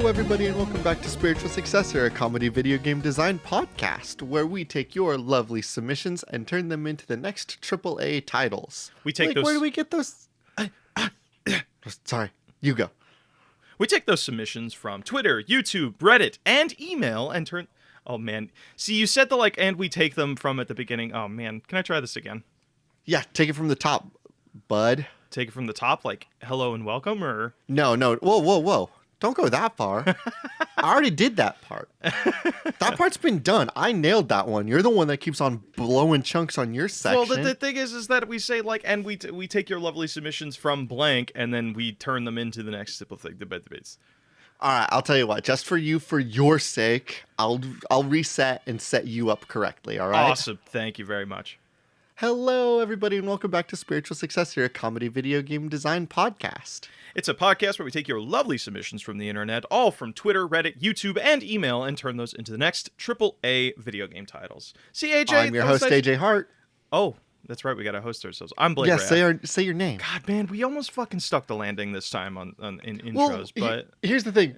Hello, everybody, and welcome back to Spiritual Successor, a comedy video game design podcast, where we take your lovely submissions and turn them into the next AAA titles. We take those. Where do we get those? Sorry, you go. We take those submissions from Twitter, YouTube, Reddit, and email and turn. Oh man, see, you said the and we take them from at the beginning. Oh man, can I try this again? Yeah, take it from the top, bud. Take it from the top, like hello and welcome, or no. Whoa. Don't go that far. I already did that part. That part's been done. I nailed that one. You're the one that keeps on blowing chunks on your section. Well, the thing is that we say and we take your lovely submissions from blank, and then we turn them into the next simple thing, the debates. All right, I'll tell you what. Just for you, for your sake, I'll reset and set you up correctly. All right. Awesome. Thank you very much. Hello, everybody, and welcome back to Spiritual Successor, a comedy video game design podcast. It's a podcast where we take your lovely submissions from the internet, all from Twitter, Reddit, YouTube, and email, and turn those into the next AAA video game titles. See, AJ? I'm your host, AJ Hart. Oh, that's right. We got to host ourselves. I'm Blake. Yeah, say your name. God, man, we almost fucking stuck the landing this time in intros. But here's the thing: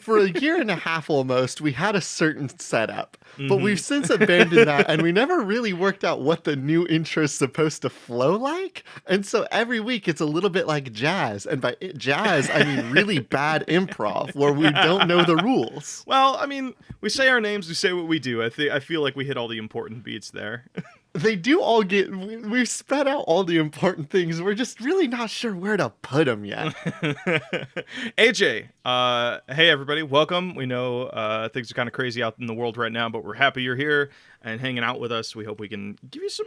for a year and a half almost, we had a certain setup, but we've since abandoned that, and we never really worked out what the new intro is supposed to flow like. And so every week, it's a little bit like jazz, and by jazz, I mean really bad improv where we don't know the rules. Well, I mean, we say our names, we say what we do. I feel like we hit all the important beats there. They do all get... We've spread out all the important things. We're just really not sure where to put them yet. AJ, hey everybody, welcome. We know things are kind of crazy out in the world right now, but we're happy you're here and hanging out with us. We hope we can give you some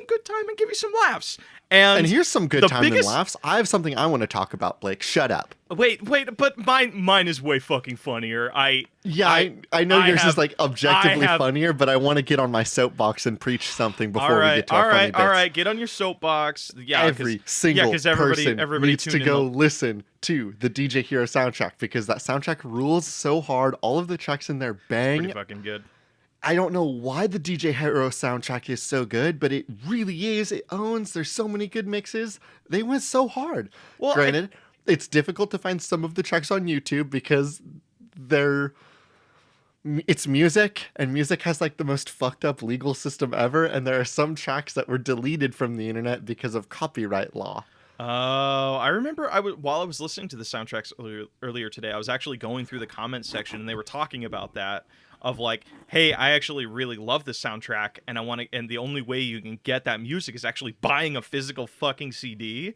good time and give you some laughs. And here's some good time and laughs. I have something I want to talk about, Blake. Shut up. Wait, but mine is way fucking funnier. I know yours is like objectively funnier, but I want to get on my soapbox and preach something before we get to our funny bits. All right, get on your soapbox. Yeah, every single person needs to go listen to the DJ Hero soundtrack because that soundtrack rules so hard. All of the tracks in there bang. Pretty fucking good. I don't know why the DJ Hero soundtrack is so good, but it really is. It owns. There's so many good mixes. They went so hard. Well, granted, it's difficult to find some of the tracks on YouTube because it's music, and music has like the most fucked up legal system ever, and there are some tracks that were deleted from the internet because of copyright law. Oh, I remember while I was listening to the soundtracks earlier today, I was actually going through the comments section, and they were talking about that. Of like, hey, I actually really love this soundtrack, and and the only way you can get that music is actually buying a physical fucking CD.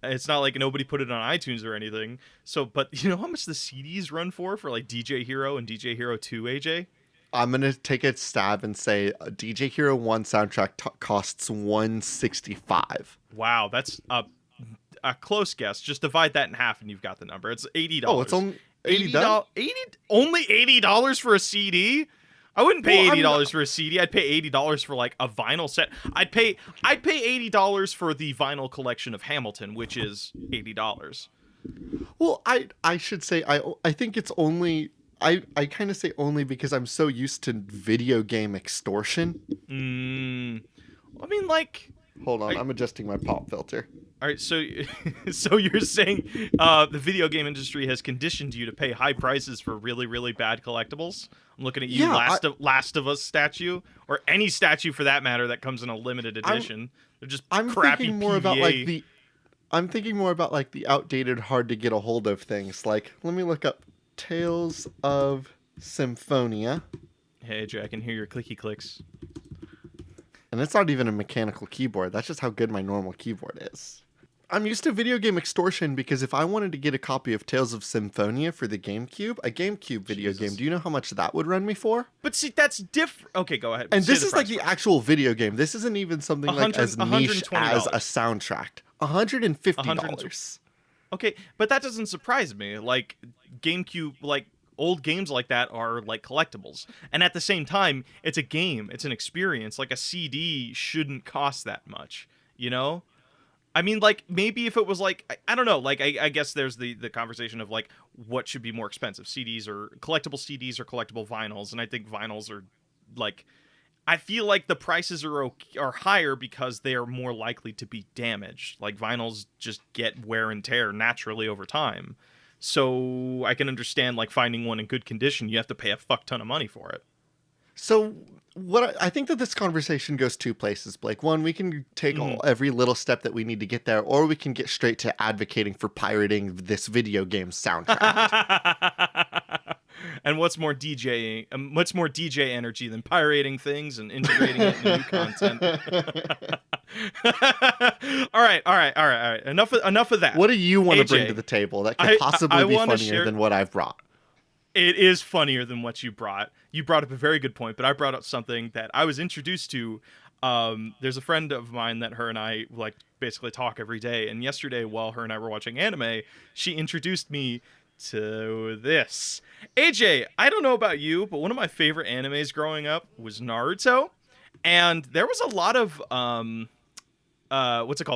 It's not like nobody put it on iTunes or anything. So, but you know how much the CDs run for like DJ Hero and DJ Hero 2, AJ? I'm gonna take a stab and say DJ Hero 1 soundtrack costs $165. Wow, that's a close guess. Just divide that in half, and you've got the number. It's $80. Oh, it's only $80? Only $80 for a CD? I wouldn't pay $80 for a CD. I'd pay $80 for like a vinyl set. I'd pay $80 for the vinyl collection of Hamilton, which is $80. Well, I should say I think it's only I kind of say only because I'm so used to video game extortion. I mean, like, hold on, I'm adjusting my pop filter. All right, so you're saying the video game industry has conditioned you to pay high prices for really, really bad collectibles? I'm looking at you, Last of Us statue, or any statue for that matter that comes in a limited edition. They're just crappy thinking more PVA. I'm thinking more about like the outdated, hard to get a hold of things. Like, let me look up Tales of Symphonia. Hey, Jay, I can hear your clicky clicks. And it's not even a mechanical keyboard. That's just how good my normal keyboard is. I'm used to video game extortion because if I wanted to get a copy of Tales of Symphonia for the GameCube, a GameCube video game, do you know how much that would run me for? But see, that's different. Okay, go ahead. And this is like the actual video game. This isn't even something like as niche as a soundtrack. $150. Okay, but that doesn't surprise me. Like, GameCube, like, old games like that are like collectibles. And at the same time, it's a game. It's an experience. Like, a CD shouldn't cost that much, you know? I mean, like, maybe if it was like, I don't know, like, I guess there's the conversation of like, what should be more expensive, CDs or collectible vinyls. And I think vinyls are like, I feel like the prices are higher because they are more likely to be damaged. Like, vinyls just get wear and tear naturally over time. So I can understand like finding one in good condition. You have to pay a fuck ton of money for it. So I think that this conversation goes two places, Blake. One, we can take every little step that we need to get there, or we can get straight to advocating for pirating this video game soundtrack. And what's more DJ energy than pirating things and integrating it in new content? All right. Enough of that. What do you want AJ, to bring to the table that could possibly be funnier than what I've brought? It is funnier than what you brought. You brought up a very good point, but I brought up something that I was introduced to. There's a friend of mine that her and I like basically talk every day. And yesterday, while her and I were watching anime, she introduced me to this. AJ, I don't know about you, but one of my favorite animes growing up was Naruto. And there was a lot of,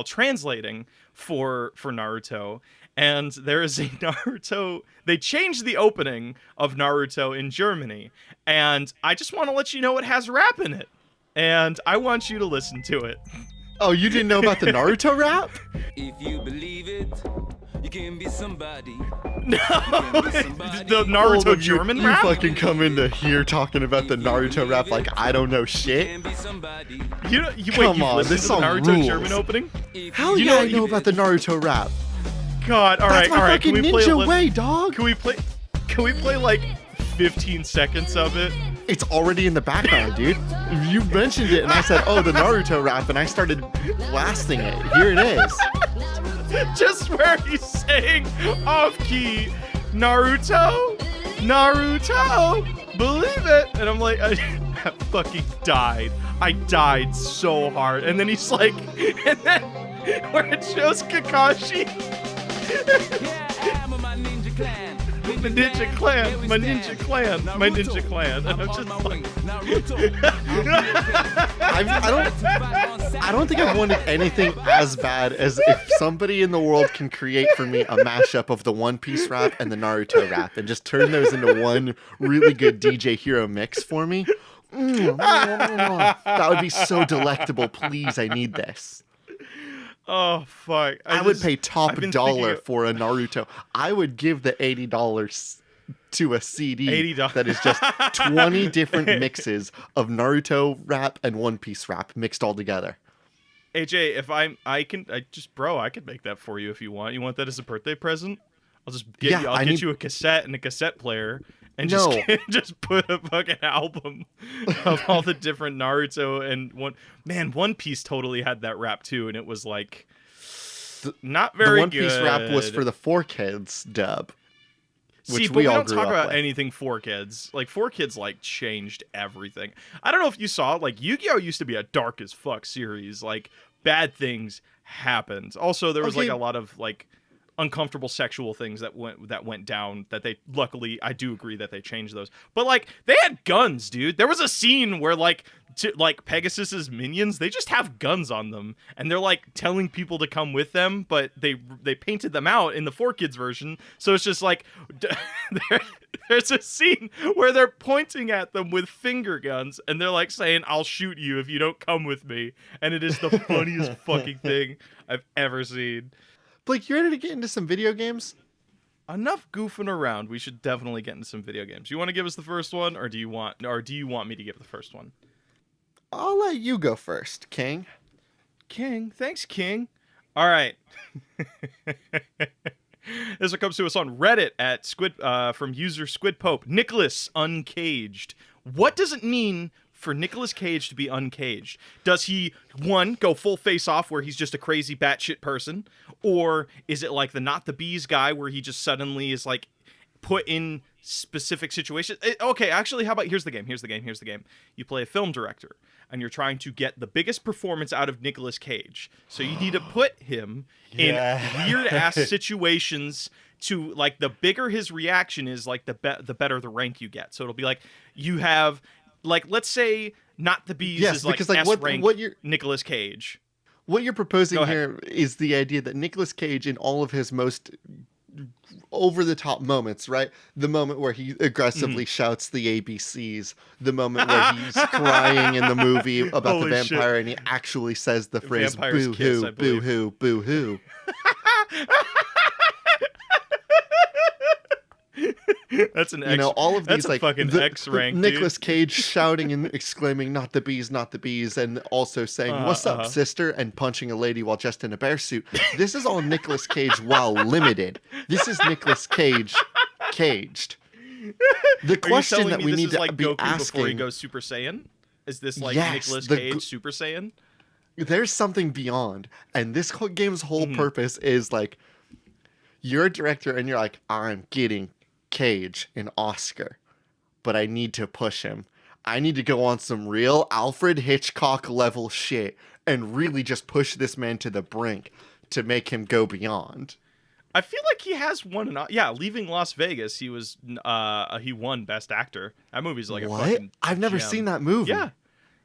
translating for Naruto. And there is a Naruto, they changed the opening of Naruto in Germany. And I just want to let you know it has rap in it. And I want you to listen to it. Oh, you didn't know about the Naruto rap? If you believe it, you can be somebody. No, the Naruto German rap? You fucking come into here talking about the Naruto rap like I don't know shit. Come on, this song Naruto rules. German opening? Hell yeah, I know about the Naruto rap. God, all right. Can we play ninja way, dog? Can we play like 15 seconds of it? It's already in the background, dude. You mentioned it, and I said, "Oh, the Naruto rap," and I started blasting it. Here it is. Just where he's saying off key, Naruto, believe it, and I'm like, I fucking died. I died so hard, and then he's like, and then where it shows Kakashi. My ninja clan. And I'm just like, I don't think I've wanted anything as bad as if somebody in the world can create for me a mashup of the One Piece rap and the Naruto rap and just turn those into one really good DJ Hero mix for me. That would be so delectable. Please, I need this. Oh, fuck. I would pay top dollar for a Naruto. I would give the $80 to a CD that is just 20 different mixes of Naruto rap and One Piece rap mixed all together. AJ, if I could make that for you if you want. You want that as a birthday present? I'll just get you a cassette and a cassette player. And just put a fucking album of all the different Naruto and One Piece totally had that rap too, and it was like not very good. The One Piece rap was for the 4Kids dub. But we don't talk about anything 4Kids. Like 4Kids like changed everything. I don't know if you saw like Yu-Gi-Oh used to be a dark as fuck series. Like bad things happened. Also, there was like a lot of like uncomfortable sexual things that went down that they luckily I do agree that they changed those, but like they had guns, dude. There was a scene where like Pegasus's minions, they just have guns on them and they're like telling people to come with them, but they painted them out in the 4Kids version, so it's just like there's a scene where they're pointing at them with finger guns and they're like saying, "I'll shoot you if you don't come with me," and it is the funniest fucking thing I've ever seen. Blake, you ready to get into some video games? Enough goofing around. We should definitely get into some video games. You want to give us the first one, or do you want me to give the first one? I'll let you go first, King. King, thanks, King. All right. This one comes to us on Reddit at from user Squid Pope. Nicolas, uncaged. What does it mean for Nicolas Cage to be uncaged? Does he, one, go full face off where he's just a crazy batshit person? Or is it like the Not the Bees guy where he just suddenly is like put in specific situations? Okay, actually, how about here's the game. You play a film director and you're trying to get the biggest performance out of Nicolas Cage. So you need to put him in weird ass situations to like the bigger his reaction is, like the better the rank you get. So it'll be like you have like, let's say Not the Bees is like S-rank Nicolas Cage. What you're proposing here is the idea that Nicolas Cage in all of his most over-the-top moments, right? The moment where he aggressively shouts the ABCs, the moment where he's crying in the movie about the vampire and he actually says the phrase boo-hoo, boo-hoo, boo-hoo. That's an X. You know, all of That's these a like fucking X rank, dude. Nicolas Cage shouting and exclaiming, "Not the bees, not the bees," and also saying, "What's up, sister?" and punching a lady while just in a bear suit. This is all Nicolas Cage while limited. This is Nicolas Cage caged. The question that we need to like be Goku asking before he goes Super Saiyan? Is this like Yes, Nicolas the Cage Super Saiyan? there's something beyond, and this whole game's whole Mm-hmm. purpose is like you're a director and you're like, I'm getting Cage an Oscar, but I need to push him. I need to go on some real Alfred Hitchcock level shit and really just push this man to the brink to make him go beyond. I feel like he has won Leaving Las Vegas, he won Best Actor. That movie's like a fucking I've never gem. seen that movie.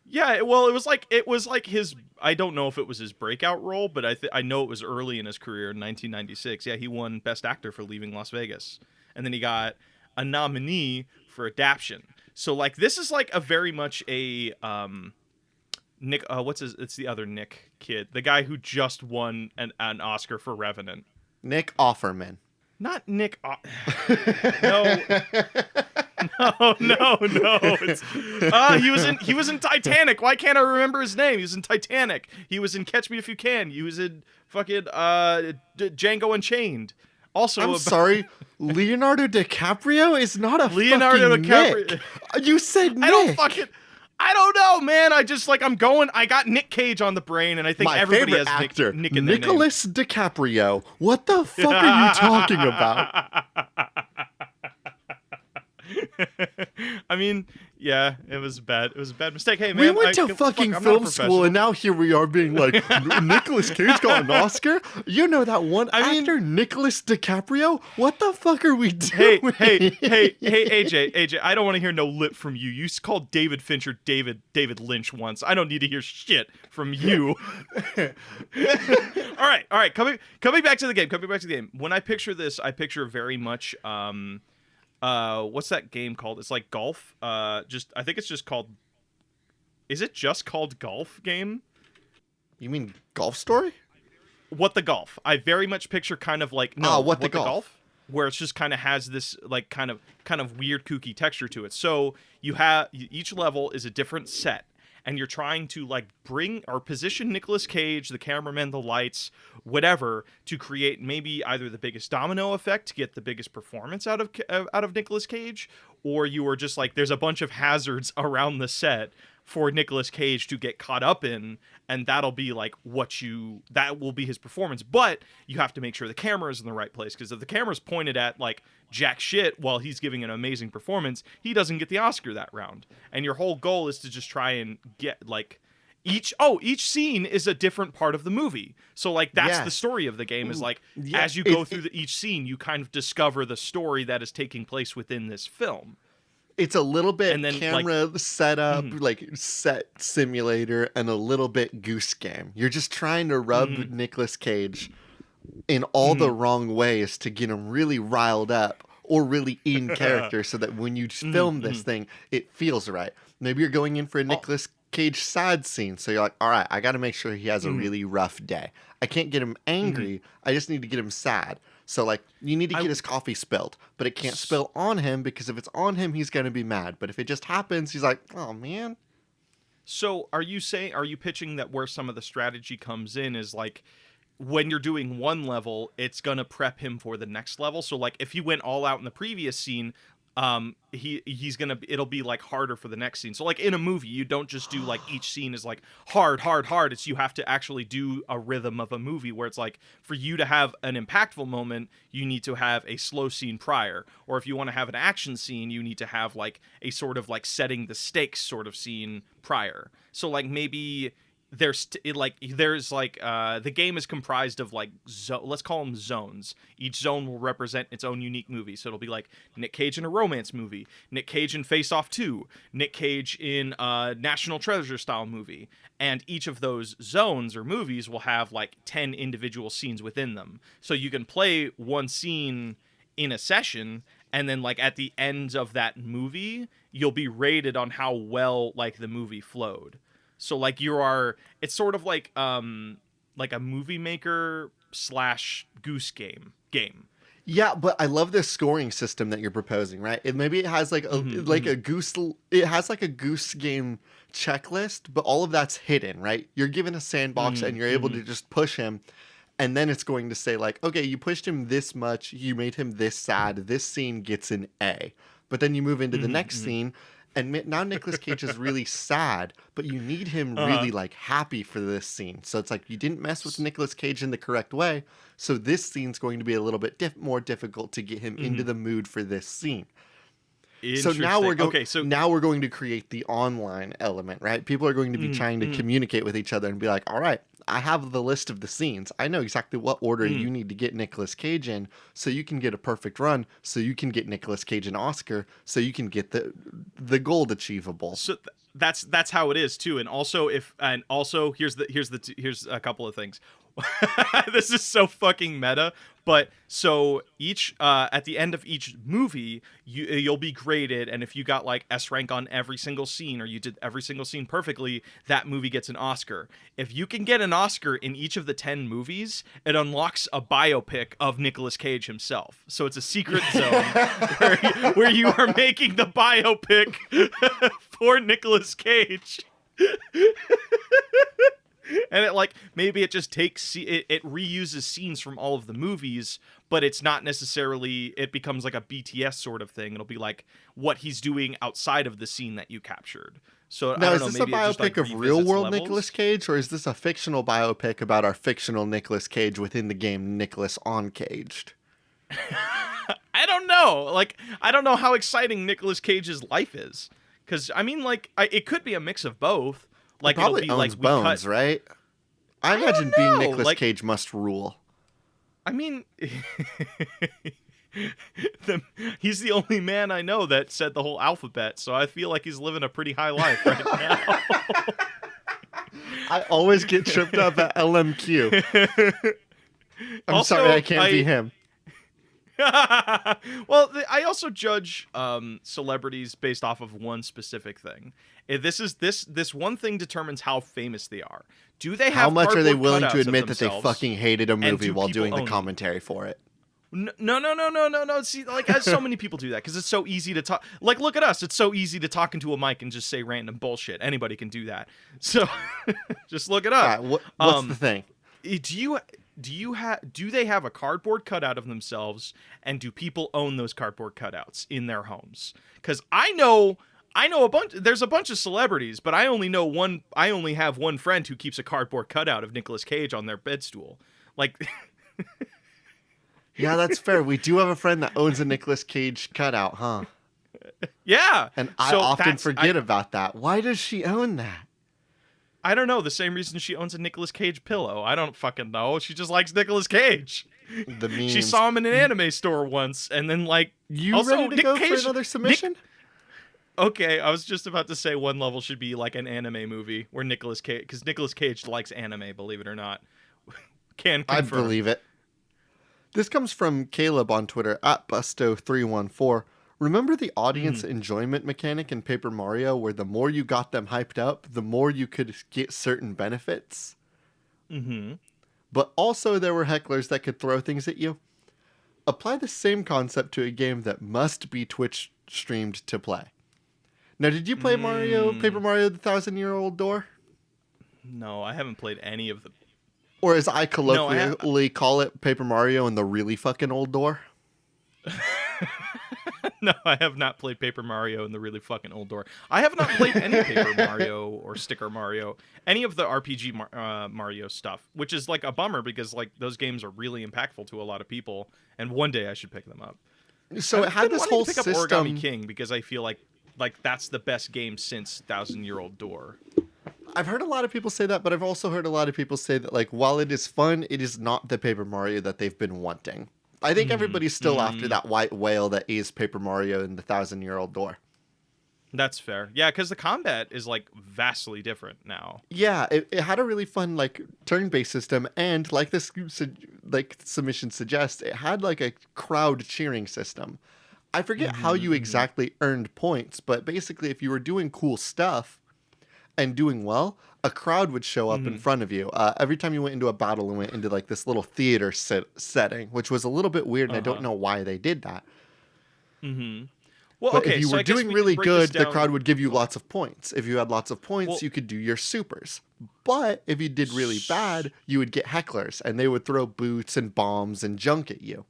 Yeah, well, it was like his. I don't know if it was his breakout role, but I know it was early in his career in 1996. Yeah, he won Best Actor for Leaving Las Vegas, and then he got a nominee for Adaption. So like this is like a very much a Nick. It's the other Nick kid, the guy who just won an Oscar for Revenant. Nick Offerman. Not Nick. No. No. He was in Titanic. Why can't I remember his name? He was in Titanic. He was in Catch Me If You Can. He was in fucking Django Unchained. Also, I'm sorry, Leonardo DiCaprio is not a Leonardo fucking DiCaprio. Nick. You said Nick. I don't know, man. I just like I got Nick Cage on the brain, and I think My everybody favorite has actor, Nick in their name. Nicolas DiCaprio. What the fuck are you talking about? I mean, yeah, it was bad. It was a bad mistake. Hey, man, We went to fucking I'm not a film school, professional. and now here we are being like, Nicolas Cage got an Oscar? You know that one actor, Nicolas DiCaprio? What the fuck are we doing? Hey, AJ, I don't want to hear no lip from you. You called David Fincher David Lynch once. I don't need to hear shit from you. All right. Coming back to the game. When I picture this, I picture very much what's that game called? It's like golf. I think it's just called. Is it just called Golf Game? You mean Golf Story? What the Golf? I very much picture kind of like What the Golf? Where it's just kind of has this like kind of weird kooky texture to it. So you have each level is a different set, and you're trying to like bring or position Nicolas Cage, the cameraman, the lights, whatever, to create maybe either the biggest domino effect to get the biggest performance out of Nicolas Cage, or you are just like there's a bunch of hazards around the set for Nicolas Cage to get caught up in, and that'll be like that will be his performance. But you have to make sure the camera is in the right place, because if the camera's pointed at like jack shit while he's giving an amazing performance, he doesn't get the Oscar that round. And your whole goal is to just try and get like each scene is a different part of the movie. So like that's the story of the game, is like as you go through each scene, you kind of discover the story that is taking place within this film. It's a little bit And then, camera setup, like set simulator, and a little bit Goose Game. You're just trying to rub Nicolas Cage in all the wrong ways to get him really riled up or really in character, so that when you film this thing, it feels right. Maybe you're going in for a Nicolas Cage sad scene, so you're like, all right, I got to make sure he has a really rough day. I can't get him angry. I just need to get him sad. So, like, you need to get his coffee spilled, but it can't spill on him, because if it's on him, he's going to be mad. But if it just happens, he's like, oh, man. So are you pitching that where some of the strategy comes in is like when you're doing one level, it's going to prep him for the next level? So, like, if he went all out in the previous scene, it'll be like harder for the next scene. So like in a movie, you don't just do like each scene is like hard. It's you have to actually do a rhythm of a movie where it's like for you to have an impactful moment, you need to have a slow scene prior. Or if you want to have an action scene, you need to have like a sort of like setting the stakes sort of scene prior. So like maybe the game is comprised of like let's call them zones. Each zone will represent its own unique movie. So it'll be like Nick Cage in a romance movie, Nick Cage in Face Off 2, Nick Cage in a National Treasure style movie, and each of those zones or movies will have like 10 individual scenes within them. So you can play one scene in a session, and then like at the end of that movie, you'll be rated on how well like the movie flowed. So like it's sort of like a movie maker / Goose game. Yeah, but I love this scoring system that you're proposing, right? Maybe it has like a goose. It has like a goose game checklist, but all of that's hidden, right? You're given a sandbox and you're able to just push him, and then it's going to say like, okay, you pushed him this much, you made him this sad. This scene gets an A, but then you move into the next scene. And now Nicolas Cage is really sad, but you need him really like happy for this scene. So it's like you didn't mess with Nicolas Cage in the correct way. So this scene's going to be a little bit more difficult to get him into the mood for this scene. So now we're going. Okay, so now we're going to create the online element, right? People are going to be trying to communicate with each other and be like, "All right, I have the list of the scenes. I know exactly what order you need to get Nicolas Cage in, so you can get a perfect run, so you can get Nicolas Cage an Oscar, so you can get the gold achievable." So that's how it is too. And also here's a couple of things. This is so fucking meta, but so each at the end of each movie you'll be graded, and if you got like S rank on every single scene, or you did every single scene perfectly, that movie gets an Oscar. If you can get an Oscar in each of the 10 movies, it unlocks a biopic of Nicolas Cage himself. So it's a secret zone where you are making the biopic for Nicolas Cage. And it like maybe it just takes it reuses scenes from all of the movies, but it's not necessarily, it becomes like a BTS sort of thing. It'll be like what he's doing outside of the scene that you captured. So now, I don't is know, this maybe a biopic just, like, of real revisits world levels? Nicolas Cage, or is this a fictional biopic about our fictional Nicolas Cage within the game Nicolas Uncaged? I don't know. Like, I don't know how exciting Nicolas Cage's life is, because I mean, like, it could be a mix of both. Like, He probably it'll be owns like bones, right? I imagine being Nicolas like, Cage must rule. I mean, he's the only man I know that said the whole alphabet, so I feel like he's living a pretty high life right now. I always get tripped up at LMQ. I'm Also, sorry, I can't be him. Well, I also judge celebrities based off of one specific thing. This one thing determines how famous they are. Do they have How much are they cardboard willing to cutouts of admit that they themselves? fucking hated a movie do while people doing the own them? commentary for it? No. See, like, so many people do that because it's so easy to talk. Like, look at us. It's so easy to talk into a mic and just say random bullshit. Anybody can do that. So just look it up. All right, what's the thing? Do they have a cardboard cutout of themselves, and do people own those cardboard cutouts in their homes? Because I know there's a bunch of celebrities, but I only have one friend who keeps a cardboard cutout of Nicolas Cage on their bedstool. Like, Yeah, that's fair. We do have a friend that owns a Nicolas Cage cutout, huh? yeah. And I often forget about that. Why does she own that? I don't know. The same reason she owns a Nicolas Cage pillow. I don't fucking know. She just likes Nicolas Cage. The memes. She saw him in an anime store once, and then like You also, ready to Nick go Cage, for another submission? Okay, I was just about to say one level should be like an anime movie where Nicolas Cage, because Nicolas Cage likes anime, believe it or not. Can confirm. I believe it. This comes from Caleb on Twitter at Busto314. Remember the audience enjoyment mechanic in Paper Mario where the more you got them hyped up, the more you could get certain benefits? Mm-hmm. But also there were hecklers that could throw things at you. Apply the same concept to a game that must be Twitch streamed to play. Now, did you play Paper Mario the 1,000-Year-Old Door? No, I haven't played any of the... Or as I colloquially call it, Paper Mario and the really fucking old door? No, I have not played Paper Mario in the really fucking old door. I have not played any Paper Mario or Sticker Mario, any of the RPG Mario stuff, which is like a bummer because like those games are really impactful to a lot of people, and one day I should pick them up. So it had this whole to pick system. up Origami King because I feel like that's the best game since 1,000-Year-Old Door. I've heard a lot of people say that, but I've also heard a lot of people say that like while it is fun, it is not the Paper Mario that they've been wanting. I think everybody's still after that white whale that is Paper Mario in the 1,000-Year-Old Door. That's fair. Yeah, because the combat is like vastly different now. Yeah, it had a really fun like turn-based system, and like this submission suggests, it had like a crowd cheering system. I forget how you exactly earned points, but basically if you were doing cool stuff and doing well, a crowd would show up in front of you. Every time you went into a battle and went into like this little theater setting, which was a little bit weird, and I don't know why they did that. Well, But okay, if you so were I guess doing we really can break this good, the down. crowd would give you lots of points. If you had lots of points, Well- you could do your supers. But if you did really bad, you would get hecklers, and they would throw boots and bombs and junk at you.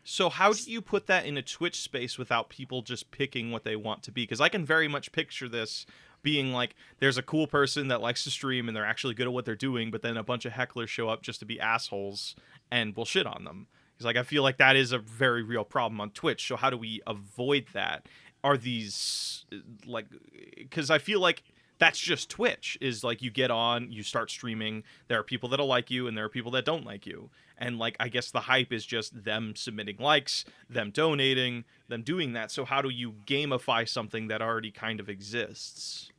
So how do you put that in a Twitch space without people just picking what they want to be? Because I can very much picture this being like, there's a cool person that likes to stream and they're actually good at what they're doing, but then a bunch of hecklers show up just to be assholes and will shit on them. He's like, I feel like that is a very real problem on Twitch. So how do we avoid that? Are these like, because I feel like that's just Twitch, is like you get on, you start streaming, there are people that'll like you and there are people that don't like you. And like, I guess the hype is just them submitting likes, them donating, them doing that. So how do you gamify something that already kind of exists?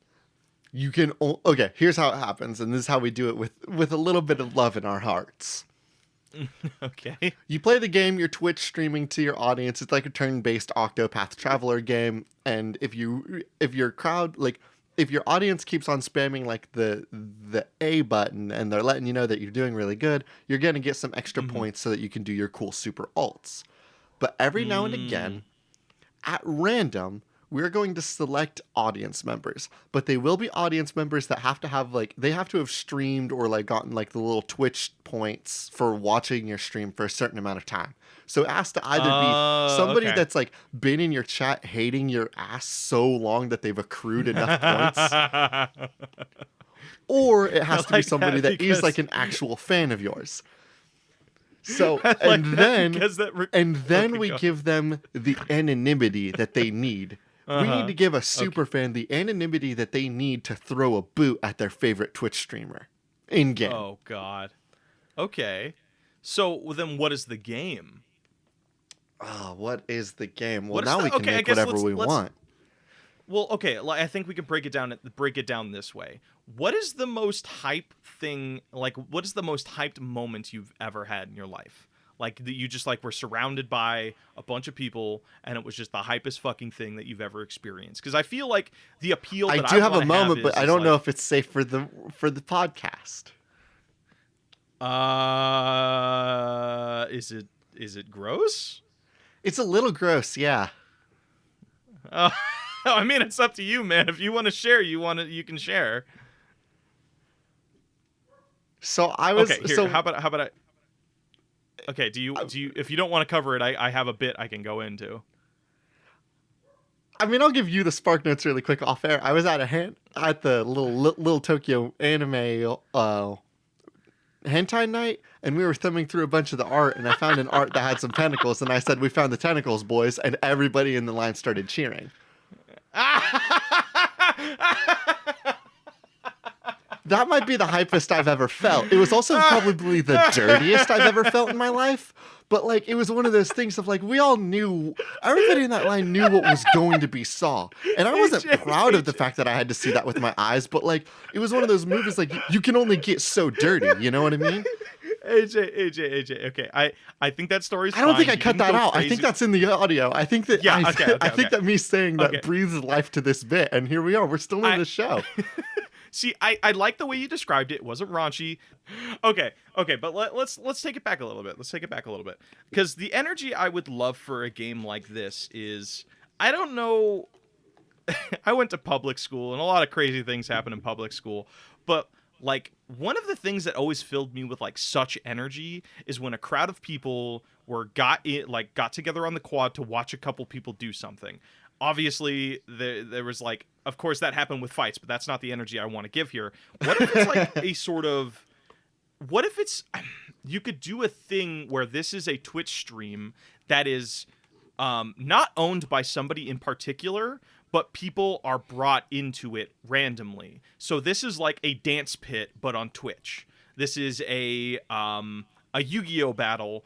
You can okay, here's how it happens, and this is how we do it with a little bit of love in our hearts. Okay. You play the game, you're Twitch streaming to your audience. It's like a turn-based Octopath Traveler game, and if your crowd, like, if your audience keeps on spamming like the A button and they're letting you know that you're doing really good, you're going to get some extra points so that you can do your cool super alts. But every now and again, at random, we're going to select audience members, but they will be audience members that have to have like, they have to have streamed or like gotten like the little Twitch points for watching your stream for a certain amount of time. So it has to either be somebody that's like been in your chat hating your ass so long that they've accrued enough points, or it has to be somebody that is like an actual fan of yours. So and then we give them the anonymity that they need. We need to give a super fan the anonymity that they need to throw a boot at their favorite Twitch streamer in game. Oh God. Okay. So then, what is the game? What is the game? Well, What is now the- we can okay, I make guess whatever we let's- want. Well, okay. I think we could break it down this way. What is the most hype thing? Like, what is the most hyped moment you've ever had in your life? Like, that you just like were surrounded by a bunch of people, and it was just the hypest fucking thing that you've ever experienced. Because I feel like the appeal. I That do have a wanna moment, but is I don't know like, if it's safe for the podcast. Is it gross? It's a little gross, yeah. I mean, it's up to you, man. If you want to share, you can share. So I was Okay, here. so How about I? Okay, do you if you don't want to cover it, I have a bit I can go into. I mean, I'll give you the spark notes really quick off air. I was at the little Tokyo anime hentai night, and we were thumbing through a bunch of the art, and I found an art that had some tentacles, and I said, "We found the tentacles, boys!" And everybody in the line started cheering. That might be the hypest I've ever felt. It was also probably the dirtiest I've ever felt in my life. But like, it was one of those things of like, we all knew, everybody in that line knew what was going to be saw. And I wasn't proud of the fact that I had to see that with my eyes, but like, it was one of those movies like, you can only get so dirty, you know what I mean? AJ. Okay, I think that story's I don't fine. think I You cut can that go out. I crazy. think that's in the audio. I think that Yeah, okay, I think that me saying that Okay. breathes life to this bit, and here we are. We're still in the show. See, I like the way you described it. It wasn't raunchy. Okay, but let's take it back a little bit. Because the energy I would love for a game like this is, I don't know. I went to public school, and a lot of crazy things happen in public school. But like, one of the things that always filled me with like such energy is when a crowd of people got together on the quad to watch a couple people do something. Obviously, there was like, of course, that happened with fights, but that's not the energy I want to give here. What if it's like a sort of, what if it's, you could do a thing where this is a Twitch stream that is not owned by somebody in particular, but people are brought into it randomly. So this is like a dance pit, but on Twitch. This is a Yu-Gi-Oh battle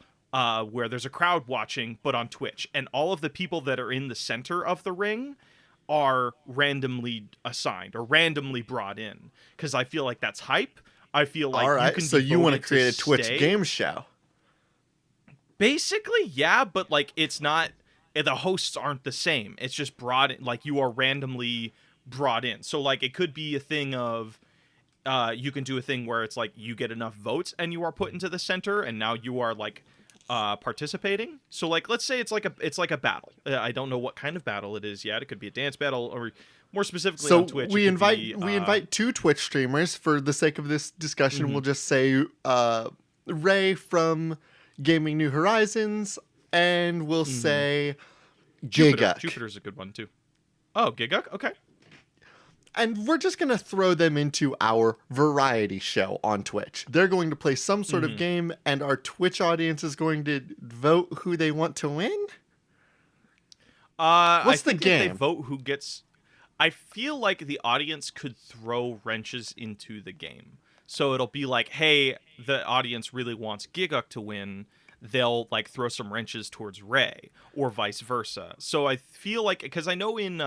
where there's a crowd watching, but on Twitch. And all of the people that are in the center of the ring are randomly assigned or randomly brought in. Because I feel like that's hype. I feel like All right, you can so be you want to voted create a Twitch stay. game show. Basically, yeah, but like, it's not, the hosts aren't the same. It's just brought in, like, you are randomly brought in. So like it could be a thing of you can do a thing where it's like you get enough votes and you are put into the center, and now you are like participating. So like let's say it's like a battle. I don't know what kind of battle it is yet. It could be a dance battle, or more specifically So on Twitch. we invite two Twitch streamers for the sake of this discussion. We'll just say Ray from Gaming New Horizons, and we'll say Giguk. Jupiter's a good one too. Oh, Giguk? Okay. And we're just going to throw them into our variety show on Twitch. They're going to play some sort of game, and our Twitch audience is going to vote who they want to win? What's the game? If they vote who gets... I feel like the audience could throw wrenches into the game. So it'll be like, hey, the audience really wants Giguk to win. They'll like throw some wrenches towards Ray, or vice versa. So I feel like... Because I know in...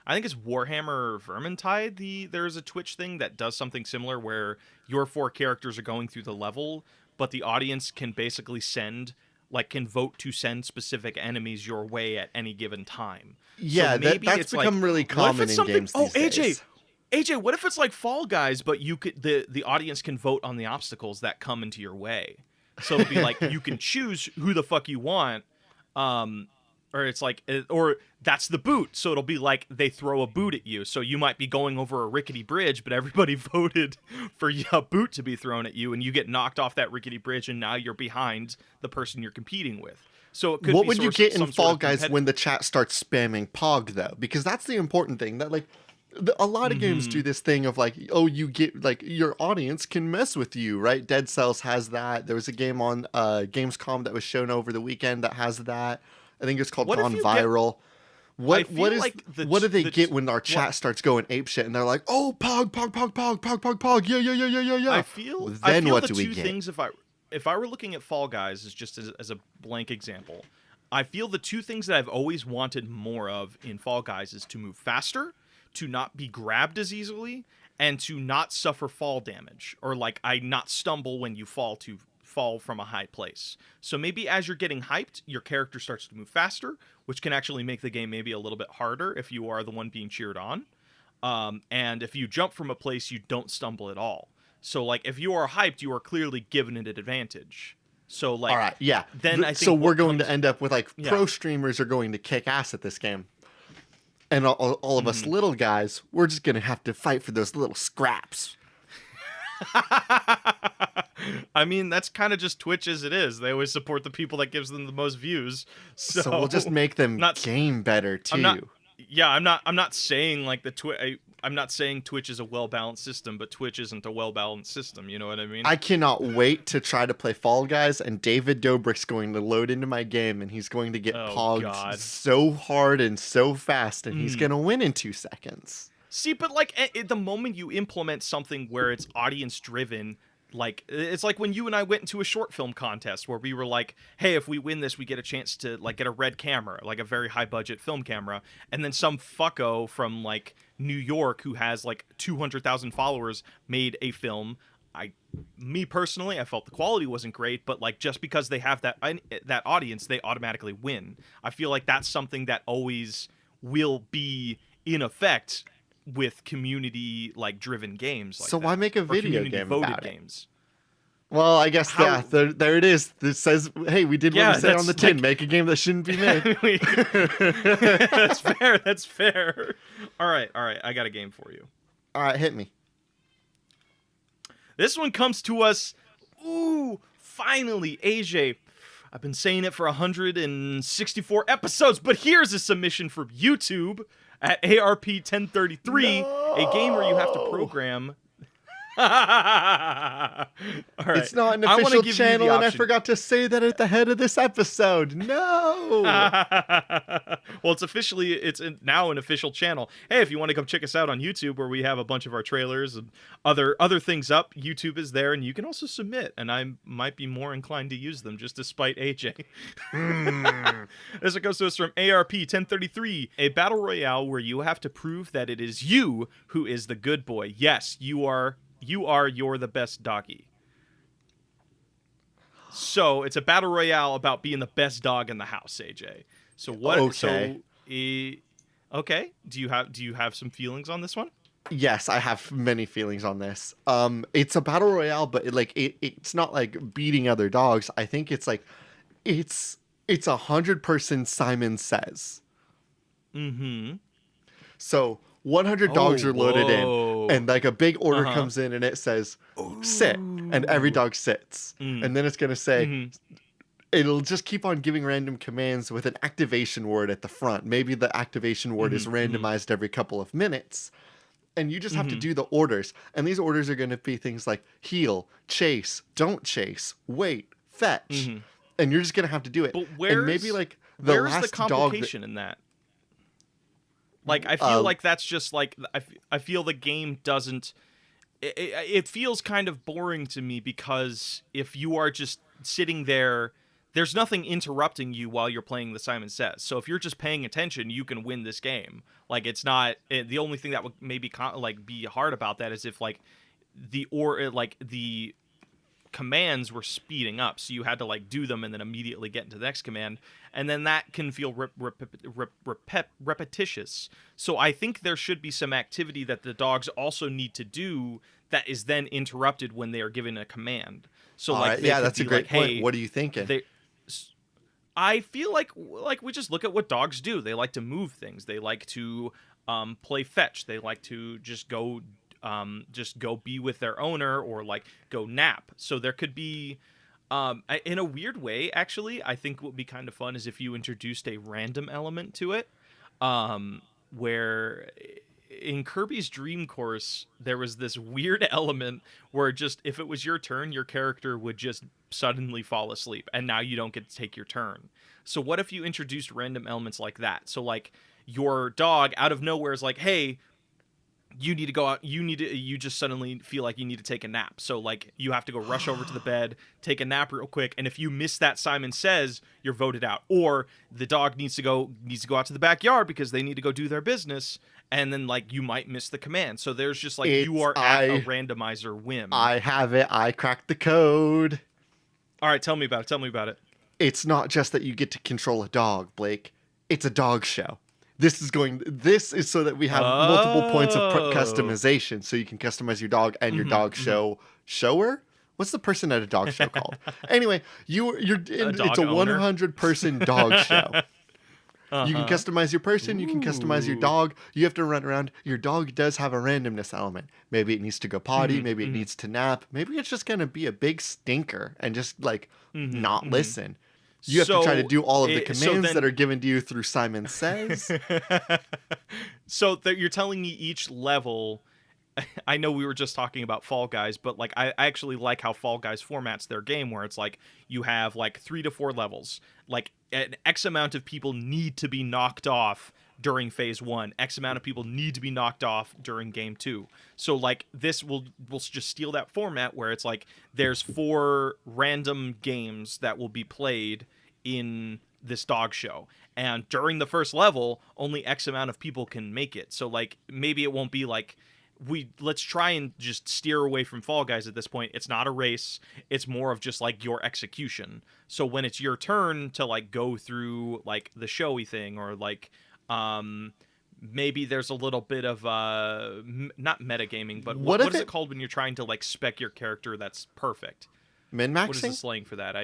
I think it's Warhammer Vermintide. There's a Twitch thing that does something similar where your 4 characters are going through the level, but the audience can basically can vote to send specific enemies your way at any given time. Yeah, so maybe that's become really common in games these days. AJ, what if it's like Fall Guys, but you could the audience can vote on the obstacles that come into your way? So it'd be like you can choose who the fuck you want. Or it's like, or that's the boot. So it'll be like they throw a boot at you. So you might be going over a rickety bridge, but everybody voted for a boot to be thrown at you, and you get knocked off that rickety bridge, and now you're behind the person you're competing with. So it could what be would you get in Fall Guys when the chat starts spamming Pog, though? Because that's the important thing. That like a lot of games do this thing of like, oh, you get like your audience can mess with you, right? Dead Cells has that. There was a game on Gamescom that was shown over the weekend that has that. I think it's called Gone Viral. What do they get when our chat starts going apeshit and they're like, oh, Pog, yeah. I feel what the do we two get? things, if I were looking at Fall Guys as a blank example, I feel the two things that I've always wanted more of in Fall Guys is to move faster, to not be grabbed as easily, and to not suffer fall damage, or like I not stumble when you fall from a high place. So maybe as you're getting hyped, your character starts to move faster, which can actually make the game maybe a little bit harder if you are the one being cheered on. And if you jump from a place, you don't stumble at all. So like if you are hyped, you are clearly given an advantage. So like, all right, yeah. Then I think so we're going to end up with like pro streamers are going to kick ass at this game. And all of us little guys, we're just going to have to fight for those little scraps. I mean, that's kind of just Twitch as it is. They always support the people that gives them the most views. So we'll just make them game better too. I'm not saying like I'm not saying Twitch is a well-balanced system, but Twitch isn't a well-balanced system. You know what I mean? I cannot wait to try to play Fall Guys, and David Dobrik's going to load into my game, and he's going to get pogged so hard and so fast, and he's going to win in 2 seconds. See, but like the moment you implement something where it's audience-driven, like it's like when you and I went into a short film contest where we were like, hey, if we win this, we get a chance to like get a red camera, like a very high budget film camera, and then some fucko from like New York who has like 200,000 followers made a film. Me personally, I felt the quality wasn't great, but like just because they have that audience, they automatically win. I feel like that's something that always will be in effect with community like driven games like so why make a video game about games? Well, I guess there it is. It says, hey, we did what we said on the tin. Make a game that shouldn't be made. That's fair. All right, I got a game for you. All right, hit me. This one comes to us, finally, AJ. I've been saying it for 164 episodes, but here's a submission from YouTube at ARP 1033, a game where you have to program. All right. It's not an official channel, and I forgot to say that at the head of this episode. No. Well, it's now an official channel. Hey, if you want to come check us out on YouTube, where we have a bunch of our trailers and other things up, YouTube is there, and you can also submit. And I might be more inclined to use them, just to spite AJ. This one comes to us from ARP 1033, a battle royale where you have to prove that it is you who is the good boy. Yes, you're the best doggy. So it's a battle royale about being the best dog in the house, AJ. So what? Okay. Okay. Do you have some feelings on this one? Yes, I have many feelings on this. It's a battle royale, but it's not like beating other dogs. I think it's like it's it's 100-person Simon Says. Mm-hmm. So 100 Oh, dogs are loaded in, whoa. and like a big order Uh-huh. comes in, and it says sit, and every Ooh. dog sits, Mm. and then it's gonna say Mm-hmm. it'll just keep on giving random commands with an activation word at the front. Maybe the activation word is Mm-hmm. Mm-hmm. randomized every couple of minutes. And you just have to Mm-hmm. do the orders. And these orders are going to be things like heal, chase, don't chase, wait, fetch. Mm-hmm. And you're just going to have to do it. But And maybe like the where's the last dog that complication in that? Like, I feel like that's just like I feel the game doesn't. It feels kind of boring to me because if you are just sitting there, there's nothing interrupting you while you're playing the Simon Says. So if you're just paying attention, you can win this game. Like, it's not the only thing that would maybe like be hard about that is if like the commands were speeding up, so you had to like do them and then immediately get into the next command, and then that can feel repetitious. So I think there should be some activity that the dogs also need to do that is then interrupted when they are given a command. So all like right, they yeah, could that's a be great like, point. hey, What are you thinking? they I feel like we just look at what dogs do. They like to move things. They like to play fetch. They like to just go be with their owner or like go nap. So there could be in a weird way, actually, I think what would be kind of fun is if you introduced a random element to it, where in Kirby's Dream Course there was this weird element where just if it was your turn, your character would just suddenly fall asleep, and now you don't get to take your turn. So what if you introduced random elements like that? So like your dog out of nowhere is like, hey, you need to go out, you just suddenly feel like you need to take a nap, so like you have to go rush over to the bed, take a nap real quick, and if you miss that Simon Says, you're voted out. Or the dog needs to go out to the backyard because they need to go do their business, and then like you might miss the command. So there's just like you it's are at a randomizer whim. I have it. I cracked the code. All right, tell me about it. It's not just that you get to control a dog, Blake. It's a dog show. This is so that we have multiple points of Oh. customization, so you can customize your dog and your dog shower. What's the person at a dog show called? Anyway, it's dog a owner. 100-person dog show. You can customize your person, you can customize your Ooh. dog. You have to run around. Your dog does have a randomness element. Maybe it needs to go potty, maybe it needs to nap, maybe it's just going to be a big stinker and just like not listen. You have to try to do all of the commands that are given to you through Simon Says. So that you're telling me each level. I know we were just talking about Fall Guys, but like I actually like how Fall Guys formats their game, where it's like you have like 3 to 4 levels. Like an X amount of people need to be knocked off during phase 1. X amount of people need to be knocked off during game 2. So like this will just steal that format where it's like there's 4 random games that will be played in this dog show, and during the first level only X amount of people can make it. So like maybe it won't be like let's try and just steer away from Fall Guys at this point. It's not a race. It's more of just like your execution. So when it's your turn to like go through like the showy thing, or like maybe there's a little bit of not metagaming, but what is it called when you're trying to like spec your character that's perfect? Min-maxing? What is the slang for that?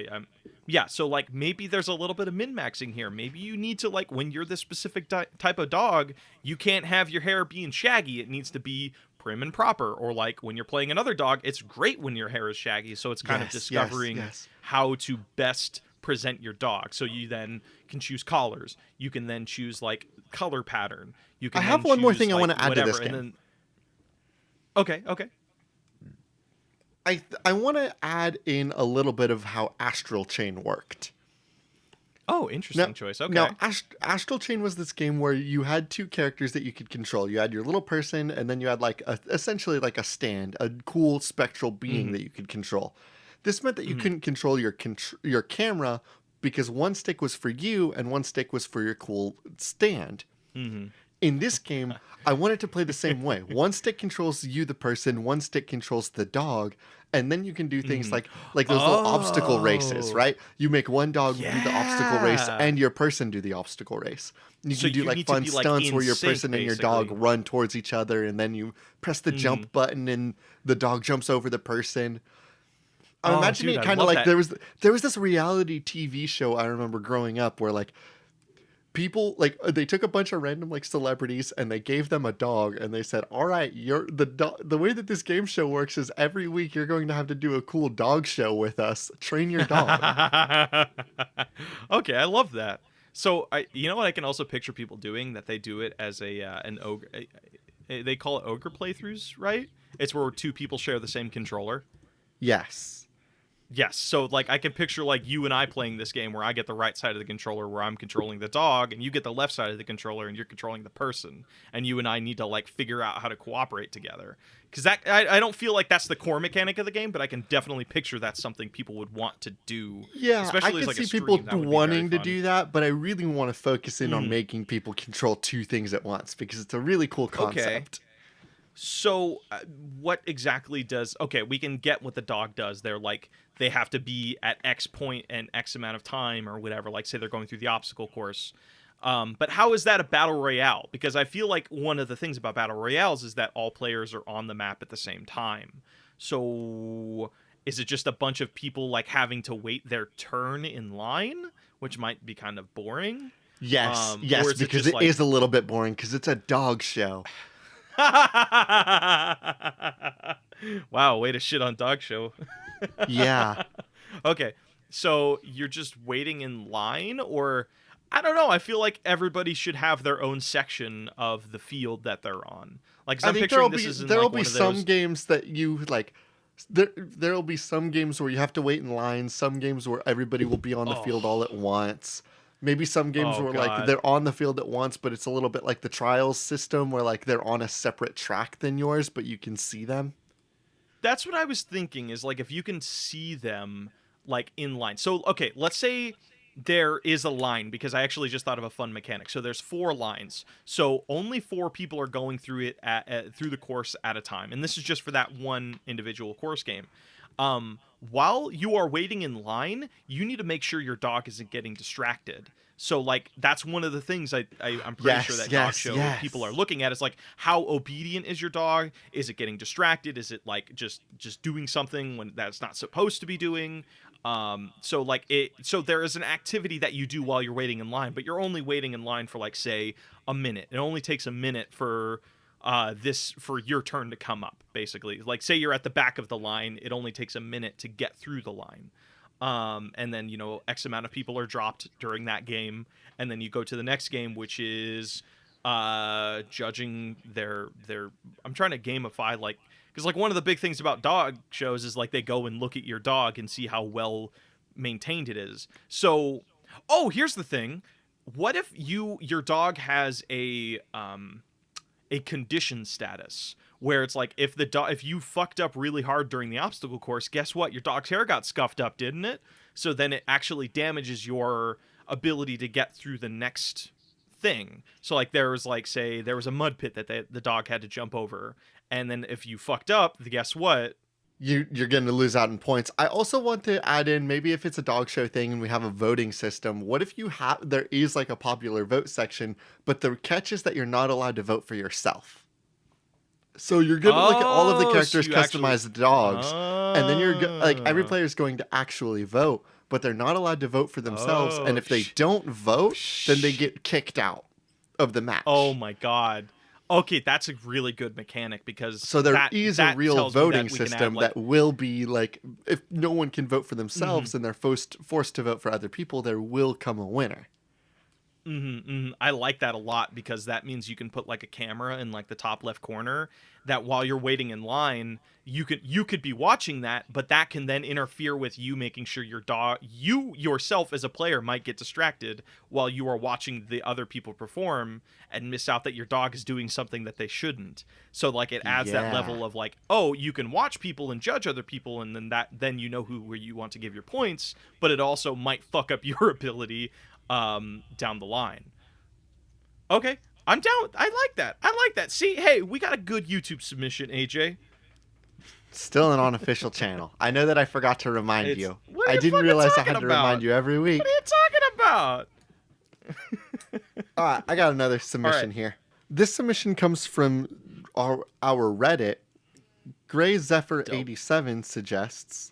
Yeah, so like maybe there's a little bit of min-maxing here. Maybe you need to like, when you're this specific type of dog, you can't have your hair being shaggy. It needs to be prim and proper. Or like when you're playing another dog, it's great when your hair is shaggy. So it's kind of discovering how to best present your dog. So you then can choose collars. You can then choose like color pattern. You can. I have one more thing I want to add to this game. Okay. I want to add in a little bit of how Astral Chain worked. Oh, interesting choice. Okay. Now, Astral Chain was this game where you had 2 characters that you could control. You had your little person, and then you had like essentially like a stand, a cool spectral being that you could control. This meant that you couldn't control your camera because one stick was for you and one stick was for your cool stand. In this game, I wanted to play the same way. One stick controls you, the person. One stick controls the dog. And then you can do things like those little obstacle races, Oh, right? You make one dog do the obstacle race yeah. and your person do the obstacle race. You So can do you like need to fun be, like, stunts in where your sync, person and your dog basically. run towards each other, and then you press the jump button and the dog jumps over the person. I'm Oh, imagining dude, it I kind of love like that. there was this reality TV show I remember growing up where like people like they took a bunch of random like celebrities and they gave them a dog and they said, all right, you're the dog. The way that this game show works is every week you're going to have to do a cool dog show with us. Train your dog. Okay, I love that. So you know what I can also picture people doing, that they do it as an ogre. They call it ogre playthroughs, right? It's where two people share the same controller. Yes. Yes, so like I can picture like you and I playing this game where I get the right side of the controller where I'm controlling the dog, and you get the left side of the controller and you're controlling the person, and you and I need to like figure out how to cooperate together. Because that I don't feel like that's the core mechanic of the game, but I can definitely picture that's something people would want to do. Yeah, I Especially as can like a see stream, people that would be very wanting to fun. do that, but I really want to focus in on Mhm. making people control two things at once because it's a really cool Okay. concept. So, what exactly does? Okay, we can get what the dog does. They're like they have to be at X point and X amount of time or whatever. Like, say they're going through the obstacle course. But how is that a battle royale? Because I feel like one of the things about battle royales is that all players are on the map at the same time. So, is it just a bunch of people like having to wait their turn in line, which might be kind of boring? Yes, Or yes, is it because just it like is a little bit boring because it's a dog show. Wow, way to shit on dog show. Yeah. Okay, so you're just waiting in line, or I don't know. I feel like everybody should have their own section of the field that they're on. Like, 'cause I I'm think picturing this is in there'll like be one of some those. games that you like there'll be some games where you have to wait in line, some games where everybody will be on the field all Oh, at once. Maybe some games oh where like God, they're on the field at once, but it's a little bit like the trials system where like they're on a separate track than yours, but you can see them. that's what I was thinking. Is like if you can see them like in line. So okay, let's say there is a line, because I actually just thought of a fun mechanic. So there's 4 lines. So only 4 people are going through it through the course at a time, and this is just for that one individual course game. While you are waiting in line, you need to make sure your dog isn't getting distracted. So like that's one of the things I'm pretty sure Yes, that dog yes, show people are yes. looking at, is like how obedient is your dog? Is it getting distracted? Is it like just doing something when that's not supposed to be doing? So there is an activity that you do while you're waiting in line, but you're only waiting in line for like say a minute. It only takes a minute for for your turn to come up, basically. Like say you're at the back of the line, it only takes a minute to get through the line. And then X amount of people are dropped during that game, and then you go to the next game, which is judging their I'm trying to gamify, like, because like one of the big things about dog shows is like they go and look at your dog and see how well maintained it is. So, oh, here's the thing: what if your dog has a condition status, where it's like if you fucked up really hard during the obstacle course, guess what? Your dog's hair got scuffed up, didn't it? So then it actually damages your ability to get through the next thing. So like there was like say there was a mud pit that the dog had to jump over, and then if you fucked up, guess what? You're going to lose out in points. I also want to add in, maybe if it's a dog show thing and we have a voting system, what if you have there is like a popular vote section, but the catch is that you're not allowed to vote for yourself. So you're going to look at all of the Oh, so characters you actually. customized dogs, and then like every Oh. player is going to actually vote, but they're not allowed to vote for themselves. And Oh. if they don't vote, then they get kicked out of the Oh match. my god. Okay, that's a really good mechanic, because So there that is a that real tells me voting that we can add system like. that will be like, if no one can vote for Mhm. themselves and they're forced to vote for other people, there will come a winner. I like that a lot, because that means you can put like a camera in like the top left corner, that while you're waiting in line, you could be watching that, but that can then interfere with you making sure you yourself as a player might get distracted while you are watching the other people perform, and miss out that your dog is doing something that they shouldn't. So like it adds that Yeah. level of like, oh, you can watch people and judge other people, and then you know where you want to give your points, but it also might fuck up your ability down the line. Okay. I'm down. I like that. I like that. See, hey, we got a good YouTube submission, AJ. Still an unofficial channel. I know that I forgot to remind you. What are I you didn't fucking realize I talking had to about? remind you every week. What are you talking about? All right, I got another submission here. This submission comes from our Reddit. Gray Zephyr 87 suggests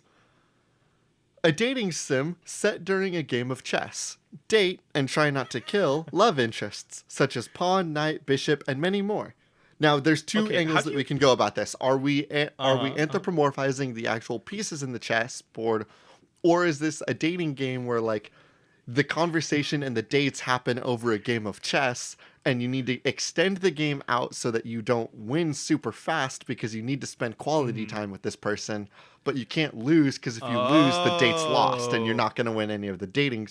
a dating sim set during a game of chess. Date and try not to kill love interests such as pawn, knight, bishop, and many more. Now, there's two angles that we can go about this. Are we anthropomorphizing the actual pieces in the chessboard, or is this a dating game where like the conversation and the dates happen over a game of chess, and you need to extend the game out so that you don't win super fast because you need to spend quality time with this person, but you can't lose because if you lose, the date's lost, and you're not going to win any of the dating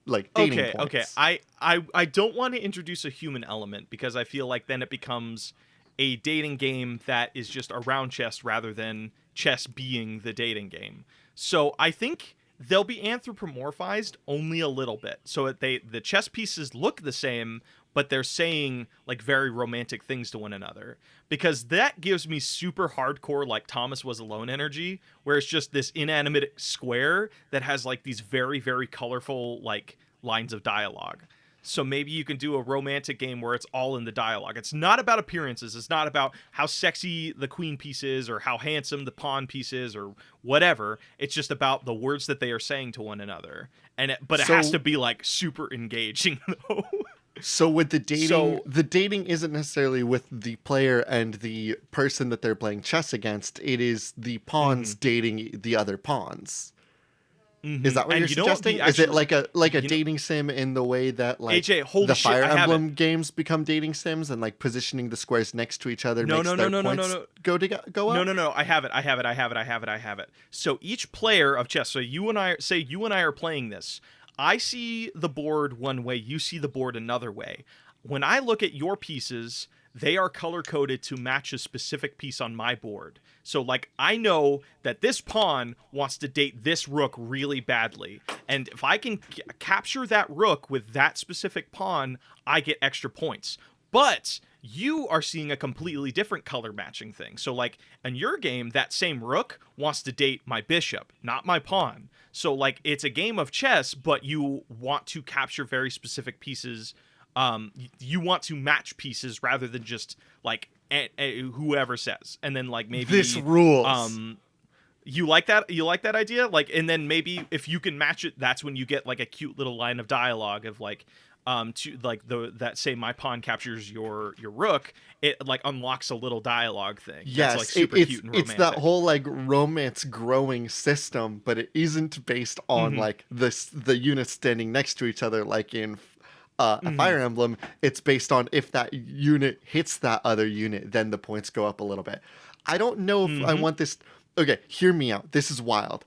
points. Okay. I don't want to introduce a human element because I feel like then it becomes a dating game that is just around chess rather than chess being the dating game. So I think they'll be anthropomorphized only a little bit. So the chess pieces look the same, but they're saying like very romantic things to one another. Because that gives me super hardcore like Thomas Was Alone energy, where it's just this inanimate square that has like these very, very colorful like lines of dialogue. So maybe you can do a romantic game where it's all in the dialogue. It's not about appearances. It's not about how sexy the queen piece is or how handsome the pawn piece is or whatever. It's just about the words that they are saying to one another. But it has to be like super engaging though. So with the dating, the dating isn't necessarily with the player and the person that they're playing chess against. It is the pawns dating the other pawns. Is that what you're suggesting? Is it like a dating sim in the way that like AJ, the Fire Emblem games become dating sims and like positioning the squares next to each other makes their points go up? No. I have it. So each player of chess. So you and I are playing this. I see the board one way. You see the board another way. When I look at your pieces, they are color-coded to match a specific piece on my board. So, like, I know that this pawn wants to date this rook really badly. And if I can capture that rook with that specific pawn, I get extra points. But you are seeing a completely different color matching thing. So, like, in your game, that same rook wants to date my bishop, not my pawn. So, like, it's a game of chess, but you want to capture very specific pieces. You want to match pieces rather than just like whoever says, and then like maybe this rules. You like that? You like that idea? Like, and then maybe if you can match it, that's when you get like a cute little line of dialogue of like, to like that say my pawn captures your rook. It like unlocks a little dialogue thing. Yes, that's, like, super cute and romantic. It's that whole like romance growing system, but it isn't based on like the units standing next to each other like in a Fire Emblem. It's based on if that unit hits that other unit, then the points go up a little bit. I don't know if I want this. Okay, hear me out. This is wild.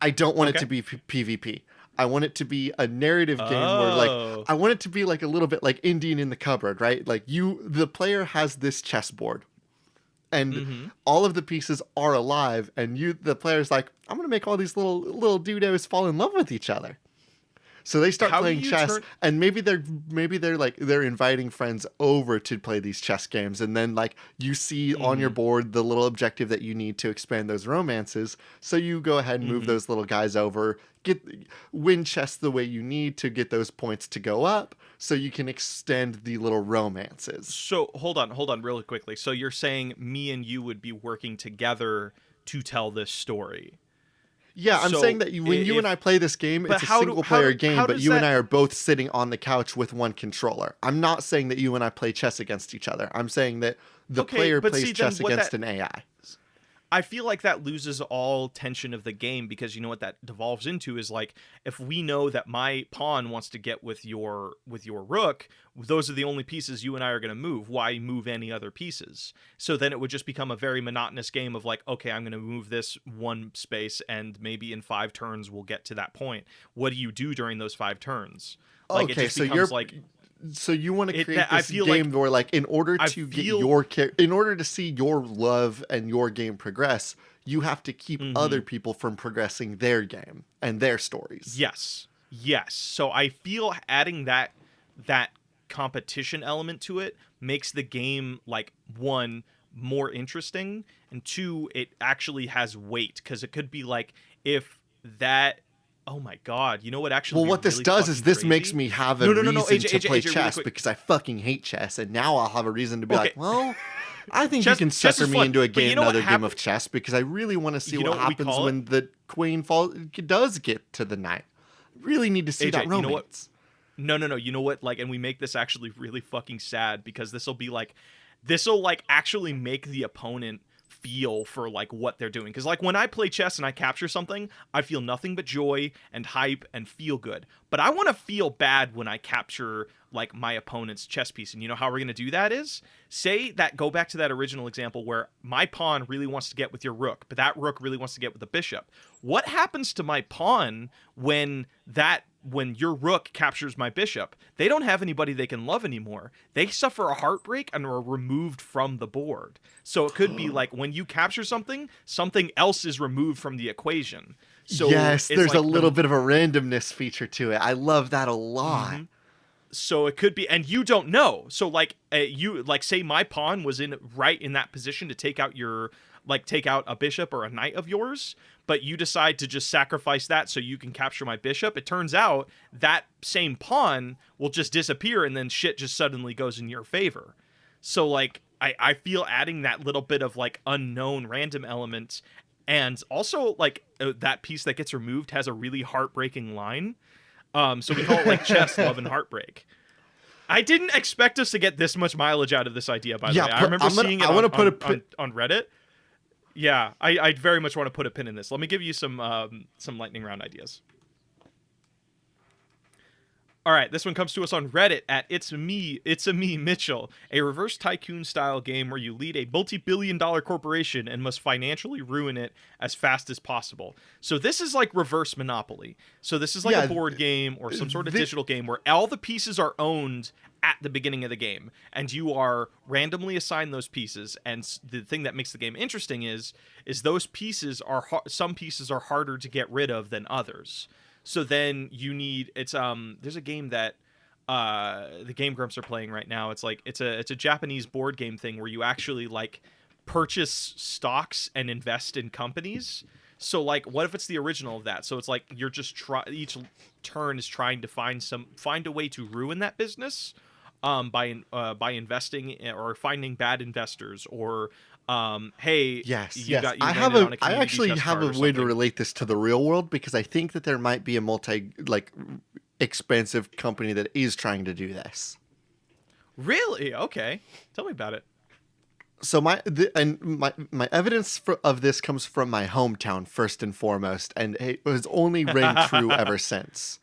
I don't want it to be PvP. I want it to be a narrative game where like I want it to be like a little bit like Indian in the cupboard, right? Like the player has this chessboard and all of the pieces are alive, and the player's like, I'm gonna make all these little doodos fall in love with each other. So they start playing chess, and maybe they're inviting friends over to play these chess games, and then like you see on your board the little objective that you need to expand those romances. So you go ahead and move those little guys over, win chess the way you need to get those points to go up, so you can extend the little romances. So hold on, really quickly. So you're saying me and you would be working together to tell this story? Yeah, I'm saying that when you and I play this game, it's a single-player game, but you and I are both sitting on the couch with one controller. I'm not saying that you and I play chess against each other. I'm saying that the player plays chess against an AI. I feel like that loses all tension of the game, because you know what that devolves into is like, if we know that my pawn wants to get with your rook, those are the only pieces you and I are going to move. Why move any other pieces? So then it would just become a very monotonous game of like, okay, I'm going to move this one space, and maybe in 5 turns we'll get to that point. What do you do during those 5 turns? Like, okay, it just becomes like. So you want to create this game where, like, in order to see your love and your game progress, you have to keep other people from progressing their game and their stories. Yes. So I feel adding that competition element to it makes the game, like, one, more interesting, and two, it actually has weight, because it could be like, if that, oh my god, you know what actually Well, be what this really does fucking is this crazy? makes me have a No, reason AJ, to play AJ, really chess quick. because I fucking hate chess, and now I'll have a reason to be Okay. like, well, I think Chess- you can chess sucker is me fun, into a but game, you know what another game of happen- chess because I really want to see You know what what we happens call when the queen does get to the knight. Really need to see AJ, that romance. you know what? No. You know what? Like, and we make this actually really fucking sad, because this will actually make the opponent feel for like what they're doing. Because like when I play chess and I capture something, I feel nothing but joy and hype and feel good. But I want to feel bad when I capture like my opponent's chess piece. And you know how we're gonna do that is, go back to that original example where my pawn really wants to get with your rook, but that rook really wants to get with the bishop. What happens to my pawn when your rook captures my bishop? They don't have anybody they can love anymore. They suffer a heartbreak and are removed from the board. So it could be like when you capture something else is removed from the equation. So yes, it's there's like a little bit of a randomness feature to it. I love that a lot. Mm-hmm. So it could be, and you don't know. So like say my pawn was right in that position to take out a bishop or a knight of yours, but you decide to just sacrifice that so you can capture my bishop. It turns out that same pawn will just disappear, and then shit just suddenly goes in your favor. So like I feel adding that little bit of like unknown random element, and also like that piece that gets removed has a really heartbreaking line. So we call it like chess, love, and heartbreak. I didn't expect us to get this much mileage out of this idea, by the way. I remember seeing it on Reddit. Yeah, I very much want to put a pin in this. Let me give you some lightning round ideas. All right, this one comes to us on Reddit at It's a Me Mitchell, a reverse tycoon style game where you lead a multi-billion-dollar corporation and must financially ruin it as fast as possible. So this is like reverse Monopoly. So this is like a board game or some sort of digital game where all the pieces are owned at the beginning of the game, and you are randomly assigned those pieces. And the thing that makes the game interesting is those pieces some pieces are harder to get rid of than others. So then you need there's a game that the Game Grumps are playing right now. It's like it's a Japanese board game thing where you actually like purchase stocks and invest in companies. So like what if it's the original of that? So it's like you're just each turn is trying to find a way to ruin that business by investing or finding bad investors, or hey, I actually have a way to relate this to the real world, because I think that there might be a expensive company that is trying to do this. Really? Okay, tell me about it. So my evidence of this comes from my hometown first and foremost, and it has only rang true ever since.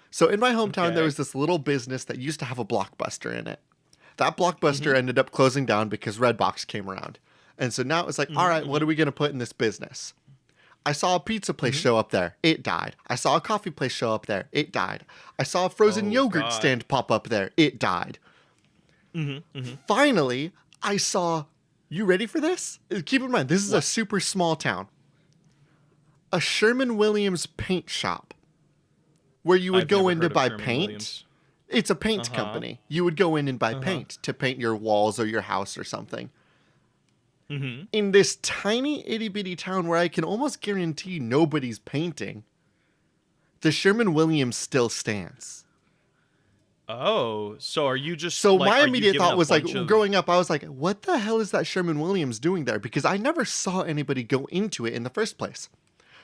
So in my hometown, there was this little business that used to have a Blockbuster in it. That Blockbuster ended up closing down because Redbox came around. And so now it was like, all right, what are we going to put in this business? I saw a pizza place show up there. It died. I saw a coffee place show up there. It died. I saw a frozen yogurt stand pop up there. It died. Finally, I saw, you ready for this? Keep in mind, this is a super small town. A Sherwin-Williams paint shop where you would go in to buy paint. It's a paint company. You would go in and buy paint to paint your walls or your house or something. In this tiny itty-bitty town where I can almost guarantee nobody's painting, the Sherwin-Williams still stands. Oh, so are you just So my immediate thought was like, growing up, I was like, what the hell is that Sherwin-Williams doing there? Because I never saw anybody go into it in the first place.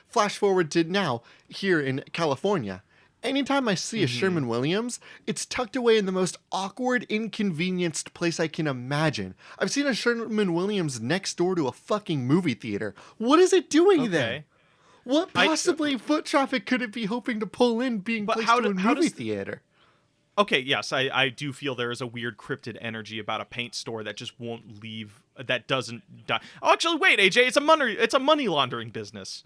Flash forward to now, here in California. Anytime I see a Sherwin-Williams, it's tucked away in the most awkward, inconvenienced place I can imagine. I've seen a Sherwin-Williams next door to a fucking movie theater. What is it doing there? What possibly foot traffic could it be hoping to pull in being placed to a movie theater? Okay, yes, I do feel there is a weird cryptid energy about a paint store that just won't leave, that doesn't die. Oh, actually, wait, AJ, it's a money laundering business.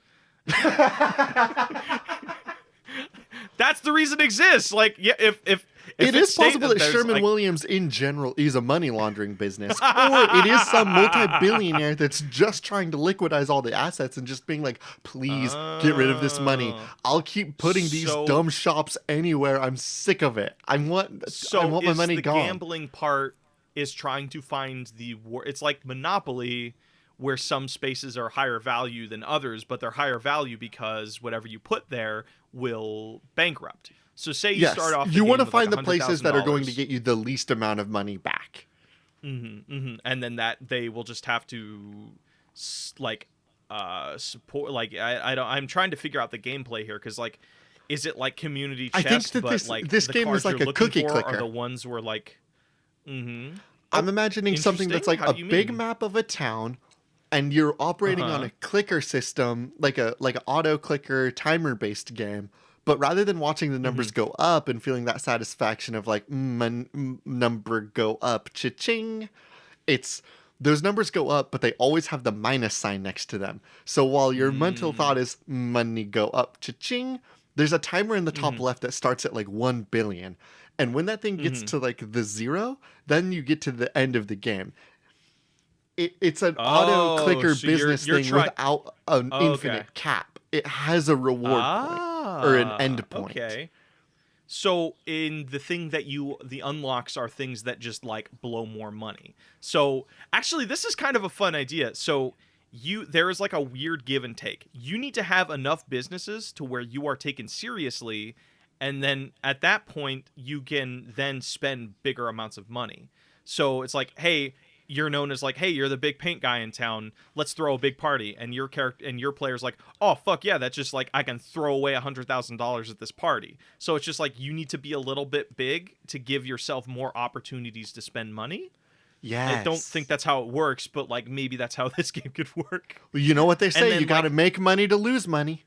That's the reason it exists. Like, yeah, if it it's is possible that there's, Sherman like, Williams in general is a money laundering business, or it is some multi-billionaire that's just trying to liquidize all the assets and just being like, please get rid of this money. I'll keep putting these So- dumb shops anywhere. I'm sick of it. I want my is money the gone. gambling part is trying to find it's like Monopoly, where some spaces are higher value than others, but they're higher value because whatever you put there will bankrupt. So say you Yes, start off you want to find the places that are going to get you the least amount of money back. and then that they will just have to like support. Like I'm trying to figure out the gameplay here, because like, is it like community chest? I think that but this the game is cards like you're a looking cookie for clicker. Are the ones where like, I'm imagining something that's like Interesting. a How do you big mean? map of a town, and you're operating on a clicker system, like an auto clicker timer based game. But rather than watching the numbers go up and feeling that satisfaction of like my number go up, cha-ching, it's those numbers go up, but they always have the minus sign next to them. So while your mental thought is money go up, cha-ching, there's a timer in the top left that starts at like 1 billion. And when that thing gets to like the 0, then you get to the end of the game. It's an auto clicker so you're business thing without an Okay. infinite cap. It has a reward point or an end point. Okay. So in the thing that the unlocks are things that just like blow more money. So actually this is kind of a fun idea. So there is like a weird give and take. You need to have enough businesses to where you are taken seriously, and then at that point you can then spend bigger amounts of money. So it's like, hey, you're known as like, hey, you're the big paint guy in town, let's throw a big party. And your character and your player's like, oh fuck yeah, that's just like, I can throw away $100,000 at this party. So it's just like, you need to be a little bit big to give yourself more opportunities to spend money. Yes. I don't think that's how it works, but like maybe that's how this game could work. Well, you know what they say, then, you got to make money to lose money.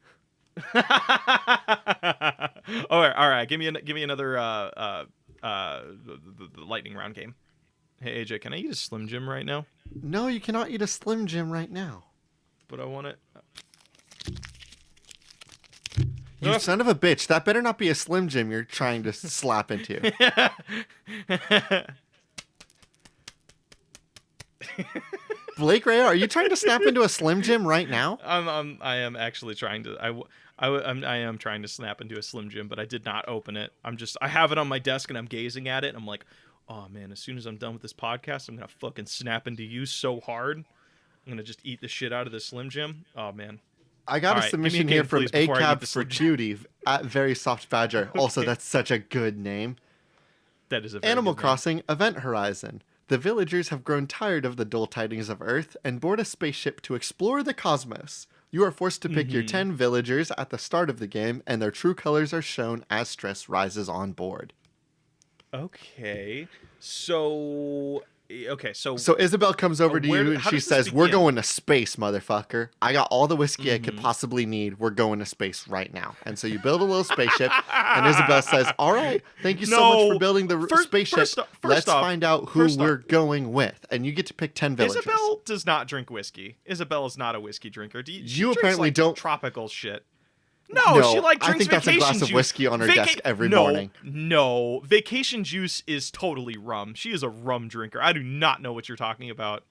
all right, give me another the lightning round game. Hey AJ, can I eat a Slim Jim right now? No, you cannot eat a Slim Jim right now. But I want it. You son of a bitch. That better not be a Slim Jim you're trying to slap into. Blake Ray, are you trying to snap into a Slim Jim right now? I am actually trying to. I am trying to snap into a Slim Jim, but I did not open it. I have it on my desk and I'm gazing at it. And I'm like, oh man, as soon as I'm done with this podcast, I'm gonna fucking snap into you so hard. I'm gonna just eat the shit out of this Slim Jim. Oh man. I got All a right, submission give me a here game, from please, before I eat ACAB the for Slim Jim. Cutie at Very Soft Badger. Also, that's such a good name. That is a very Animal good name. Crossing Event Horizon. The villagers have grown tired of the dull tidings of Earth and board a spaceship to explore the cosmos. You are forced to pick your 10 villagers at the start of the game, and their true colors are shown as stress rises on board. Okay. So So Isabel comes over to where- you and how she does this says, "We're begin? going to space, motherfucker. I got all the whiskey I could possibly need. We're going to space right now." And so you build a little spaceship, and Isabel says, "All right, thank you so much for building the spaceship. first Let's off- find out who first off- we're going with." And you get to pick 10 villagers. Isabel does not drink whiskey. Isabel is not a whiskey drinker. She You drinks, apparently like, don't- tropical shit. No, she like I drinks think that's a vacation glass of juice. whiskey on her desk every morning. No, vacation juice is totally rum. She is a rum drinker. I do not know what you're talking about.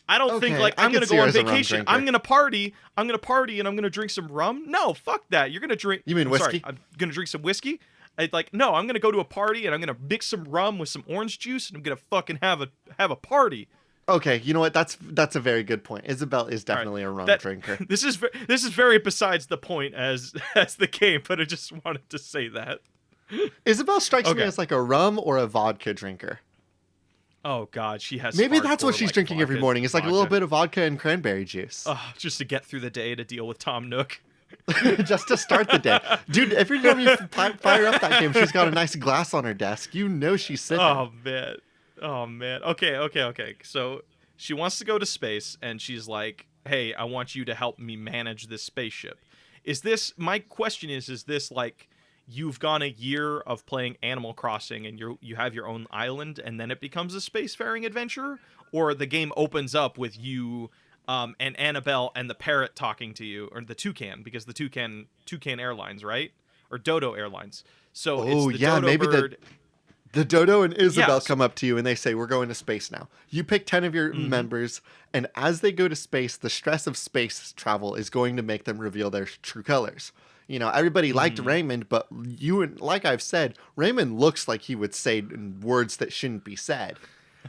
I don't think Okay, like I I'm could gonna see go her on as a rum vacation. drinker. I'm gonna party, and I'm gonna drink some rum. No, fuck that. You're gonna drink. You mean I'm sorry, whiskey? I'm gonna drink some whiskey. No, I'm gonna go to a party and I'm gonna mix some rum with some orange juice and I'm gonna fucking have a party. Okay, you know what? That's a very good point. Isabel is definitely a rum drinker. This is very besides the point as the game, but I just wanted to say that. Isabel strikes me Okay. as like a rum or a vodka drinker. Oh God, she has. Maybe that's what hardcore, she's like, drinking every vodka- morning. It's like a little vodka. bit of vodka and cranberry juice. Just to get through the day to deal with Tom Nook. Just to start the day. Dude, every time you fire up that game, she's got a nice glass on her desk. You know she's sipping. Oh man. Okay. So she wants to go to space, and she's like, "Hey, I want you to help me manage this spaceship." My question is this like you've gone a year of playing Animal Crossing and you have your own island and then it becomes a spacefaring adventure, or the game opens up with you and Annabelle and the parrot talking to you, or the toucan, because the toucan Airlines, right? or Dodo Airlines. So Oh, it's the yeah, Dodo maybe bird. the Dodo and Isabel Yeah, so- come up to you and they say, we're going to space now. You pick 10 of your members, and as they go to space, the stress of space travel is going to make them reveal their true colors. You know, everybody liked Raymond, but like I've said, Raymond looks like he would say words that shouldn't be said.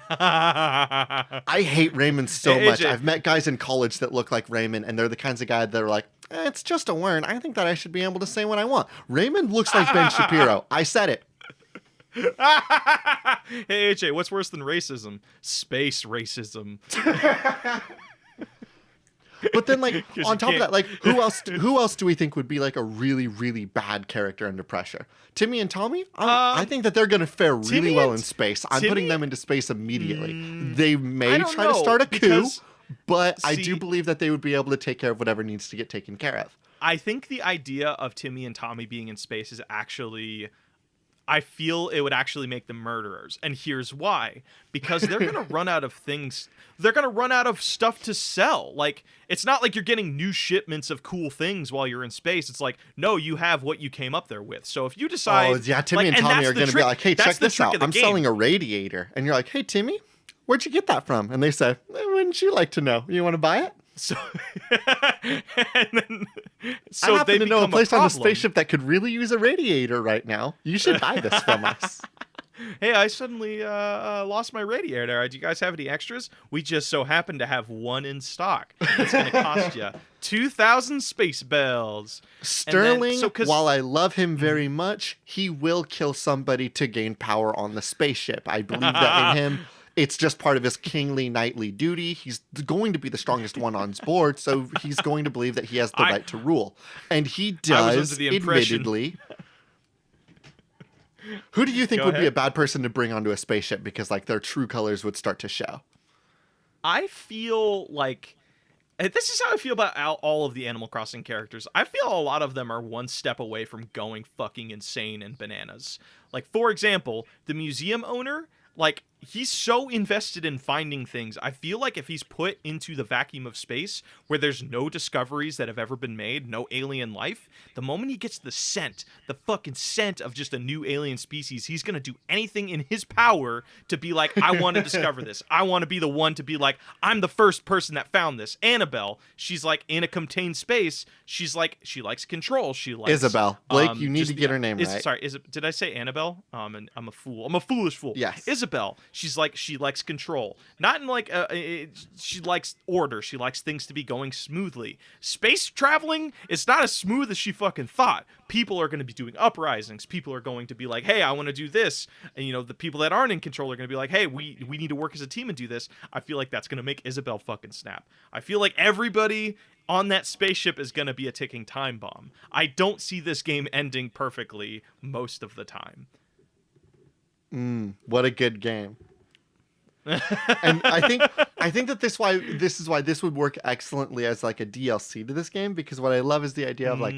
I hate Raymond so Hey, much. AJ. I've met guys in college that look like Raymond, and they're the kinds of guys that are like, it's just a word. I think that I should be able to say what I want. Raymond looks like Ben Shapiro. I said it. Hey AJ, what's worse than racism? Space racism. But then, like, 'Cause on you top of can't- that, like, who else do we think would be like a really, really bad character under pressure? Timmy and Tommy? I think that they're going to fare really Timmy well and- in space. I'm Timmy? putting them into space immediately. They may I don't try to know, start a coup, because- but I do see- believe that they would be able to take care of whatever needs to get taken care of. I think the idea of Timmy and Tommy being in space is actually, I feel it would actually make them murderers. And here's why. Because they're going to run out of things. They're going to run out of stuff to sell. Like, it's not like you're getting new shipments of cool things while you're in space. It's like, no, you have what you came up there with. So if you decide... Oh, yeah, Timmy like, and Tommy that's are the going to be trick- like, hey, that's check the this trick out. of the I'm game. selling a radiator. And you're like, hey, Timmy, where'd you get that from? And they say, wouldn't you like to know? You want to buy it? So, and then, I happen to know a become place on the problem. spaceship that could really use a radiator right now. You should buy this from us. Hey, I suddenly lost my radiator. Do you guys have any extras? We just so happen to have one in stock. It's going to cost you 2,000 space bells. Sterling, so 'cause- while I love him very much, he will kill somebody to gain power on the spaceship. I believe that in him. It's just part of his kingly knightly duty. He's going to be the strongest one on board, so he's going to believe that he has the right to rule. And he I was does, under the impression- admittedly. Who do you think Go would be ahead. a bad person to bring onto a spaceship because, like, their true colors would start to show? I feel like... and this is how I feel about all of the Animal Crossing characters. I feel a lot of them are one step away from going fucking insane and bananas. Like, for example, the museum owner... like, he's so invested in finding things. I feel like if he's put into the vacuum of space where there's no discoveries that have ever been made, no alien life, the moment he gets the fucking scent of just a new alien species, he's going to do anything in his power to be like, I want to discover this. I want to be the one to be like, I'm the first person that found this. Annabelle, she's like in a contained space. She's like, she likes control. She likes Isabel. Blake, you need just to get her name right. Sorry, did I say Annabelle? And I'm a fool. I'm a foolish fool. Yes. Isabel. She's like, she likes control. Not in like, she likes order. She likes things to be going smoothly. Space traveling is not as smooth as she fucking thought. People are going to be doing uprisings. People are going to be like, hey, I want to do this. And, you know, the people that aren't in control are going to be like, hey, we need to work as a team and do this. I feel like that's going to make Isabel fucking snap. I feel like everybody on that spaceship is going to be a ticking time bomb. I don't see this game ending perfectly most of the time. What a good game. And I think that this is why this would work excellently as like a DLC to this game, because what I love is the idea of like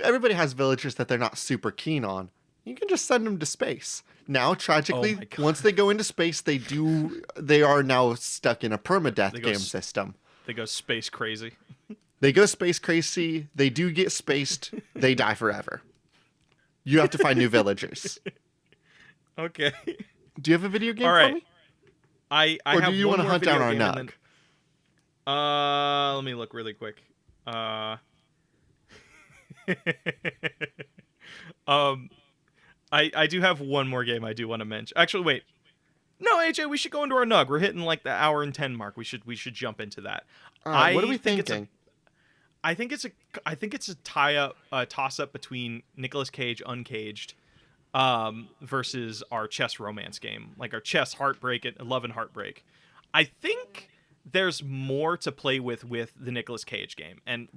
everybody has villagers that they're not super keen on. You can just send them to space. Now, tragically, Oh my God. once they go into space, they are now stuck in a permadeath They go game system. They go space crazy. They go space crazy, they do get spaced, they die forever. You have to find new villagers. Okay. Do you have a video game All for right. me? I Or have do you want to hunt down our nug? nug? Let me look really quick. I do have one more game I do want to mention. Actually, wait. No, AJ, we should go into our nug. We're hitting like the hour and 10 mark. We should jump into that. All right, what are we think it's thinking? I think it's a toss up between Nicolas Cage Uncaged versus our chess romance game, like our chess heartbreak, love and heartbreak. I think there's more to play with the Nicolas Cage game. And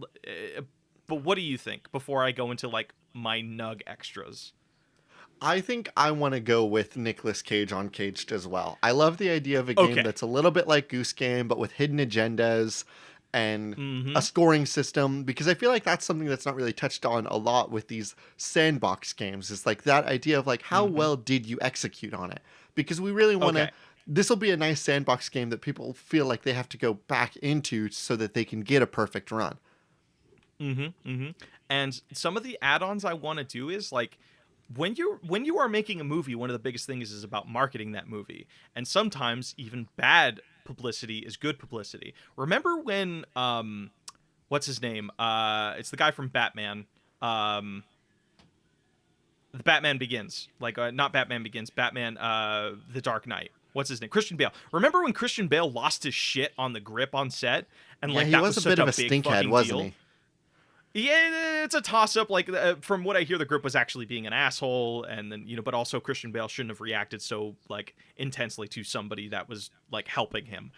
but what do you think before I go into like my nug extras? I think I want to go with Nicolas Cage Uncaged as well. I love the idea of a game Okay. that's a little bit like Goose Game, but with hidden agendas and a scoring system, because I feel like that's something that's not really touched on a lot with these sandbox games. It's like that idea of like, how well did you execute on it? Because we really want to... Okay. This will be a nice sandbox game that people feel like they have to go back into so that they can get a perfect run. And some of the add-ons I want to do is like when you are making a movie, one of the biggest things is about marketing that movie. And sometimes even bad publicity is good publicity. Remember when what's his name? It's the guy from Batman. The Batman Begins. Like not Batman Begins, Batman The Dark Knight. What's his name? Christian Bale. Remember when Christian Bale lost his shit on the grip on set? And like he that was a such bit of a big stinkhead, fucking wasn't deal? he? Yeah, it's a toss-up. Like from what I hear, the grip was actually being an asshole, and then but also Christian Bale shouldn't have reacted so like intensely to somebody that was like helping him.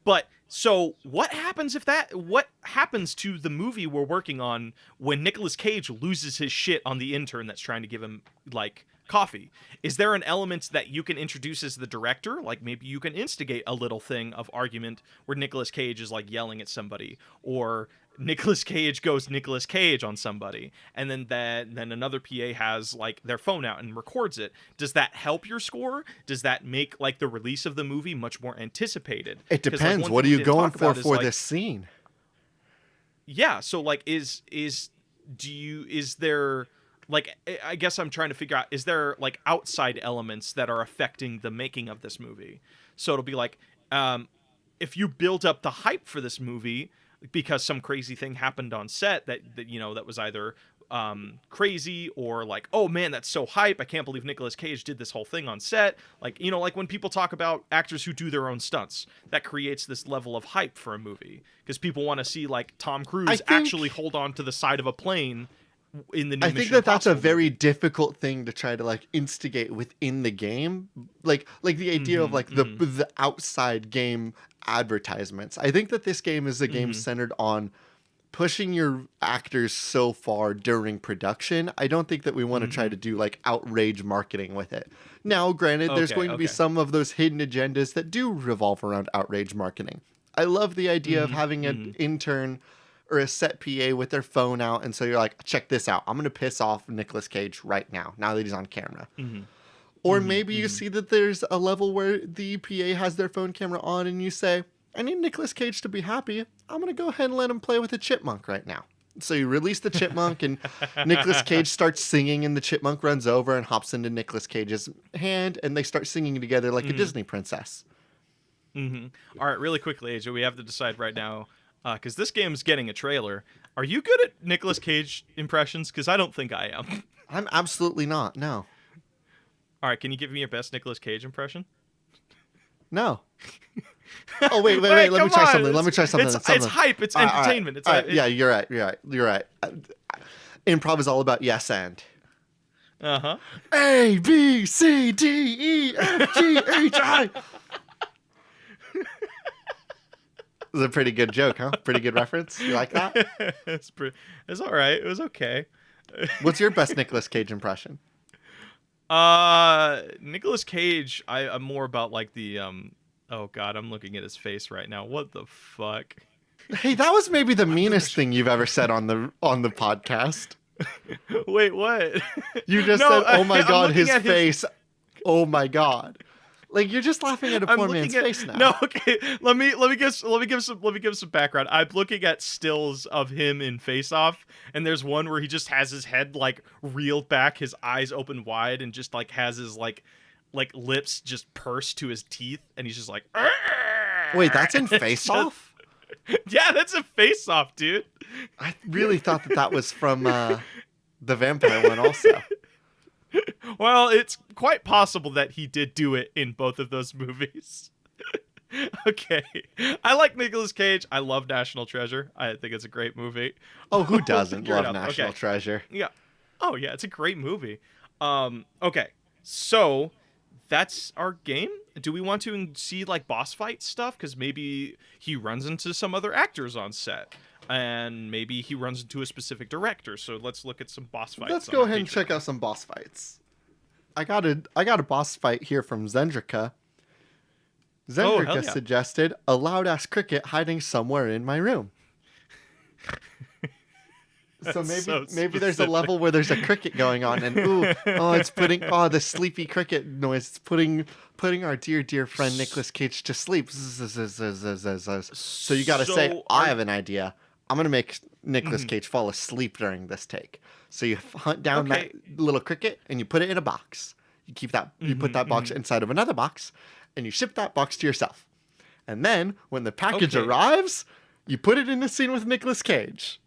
But so what happens what happens to the movie we're working on when Nicolas Cage loses his shit on the intern that's trying to give him like coffee? Is there an element that you can introduce as the director? Like maybe you can instigate a little thing of argument where Nicolas Cage is like yelling at somebody, or Nicolas Cage goes Nicolas Cage on somebody, and then another PA has like their phone out and records it. Does that help your score? Does that make like the release of the movie much more anticipated? It 'Cause, like, depends. one What are thing we you didn't going talk about for is, like, this scene? Yeah, so like is there like I guess I'm trying to figure out, is there like outside elements that are affecting the making of this movie? So it'll be like if you build up the hype for this movie because some crazy thing happened on set that was either crazy or like, oh man, that's so hype, I can't believe Nicolas Cage did this whole thing on set. Like, like when people talk about actors who do their own stunts, that creates this level of hype for a movie because people want to see like Tom Cruise actually hold on to the side of a plane in the new I think Mission that's a Impossible very movie. difficult thing to try to like instigate within the game, like the idea of like the outside game advertisements. I think that this game is a game centered on pushing your actors so far during production. I don't think that we want to try to do like outrage marketing with it. Now, granted, there's going to be some of those hidden agendas that do revolve around outrage marketing. I love the idea of having an intern or a set PA with their phone out, and so you're like, check this out. I'm going to piss off Nicolas Cage right now that he's on camera. Or maybe you see that there's a level where the PA has their phone camera on and you say, I need Nicolas Cage to be happy. I'm going to go ahead and let him play with a chipmunk right now. So you release the chipmunk and Nicolas Cage starts singing and the chipmunk runs over and hops into Nicolas Cage's hand and they start singing together like a Disney princess. All right, really quickly, AJ, we have to decide right now, because this game's getting a trailer. Are you good at Nicolas Cage impressions? Because I don't think I am. I'm absolutely not. No. All right, can you give me your best Nicolas Cage impression? No. Oh, wait. Let me try something. It's hype. It's entertainment. All right. Yeah, you're right. Improv is all about yes and. Uh-huh. A, B, C, D, E, F, G, H, I. It was a pretty good joke, huh? Pretty good reference. You like that? It's all right. It was okay. What's your best Nicolas Cage impression? Nicolas Cage, I'm more about like the oh god, I'm looking at his face right now. What the fuck? Hey, that was maybe the meanest thing you've ever said on the podcast. Wait, what? You just said, "Oh my god, his face." Oh my god. Like you're just laughing at a poor man's face now. No, okay. Let me give some background. I'm looking at stills of him in Face Off, and there's one where he just has his head like reeled back, his eyes open wide, and just like has his like lips just pursed to his teeth, and he's just like. Argh! Wait, that's in Face Off? Yeah, that's a Face Off, dude. I really thought that was from the vampire one also. Well, it's quite possible that he did do it in both of those movies. Okay. I like Nicolas Cage. I love National Treasure. I think it's a great movie. Oh, who doesn't love National Treasure? Yeah. Oh, yeah, it's a great movie. Okay. So, that's our game. Do we want to see like boss fight stuff? Because maybe he runs into some other actors on set. And maybe he runs into a specific director. So let's look at some boss fights. Let's go ahead and check out some boss fights. I got a boss fight here from Zendrika. Zendrika suggested a loud ass cricket hiding somewhere in my room. So maybe there's a level where there's a cricket going on, and it's putting the sleepy cricket noise. It's putting our dear friend Nicolas Cage to sleep. So you got to say, I have an idea. I'm going to make Nicolas Mhm. Cage fall asleep during this take. So you hunt down Okay. that little cricket and you put it in a box. You put that box inside of another box and you ship that box to yourself. And then when the package Okay. arrives, you put it in a scene with Nicolas Cage.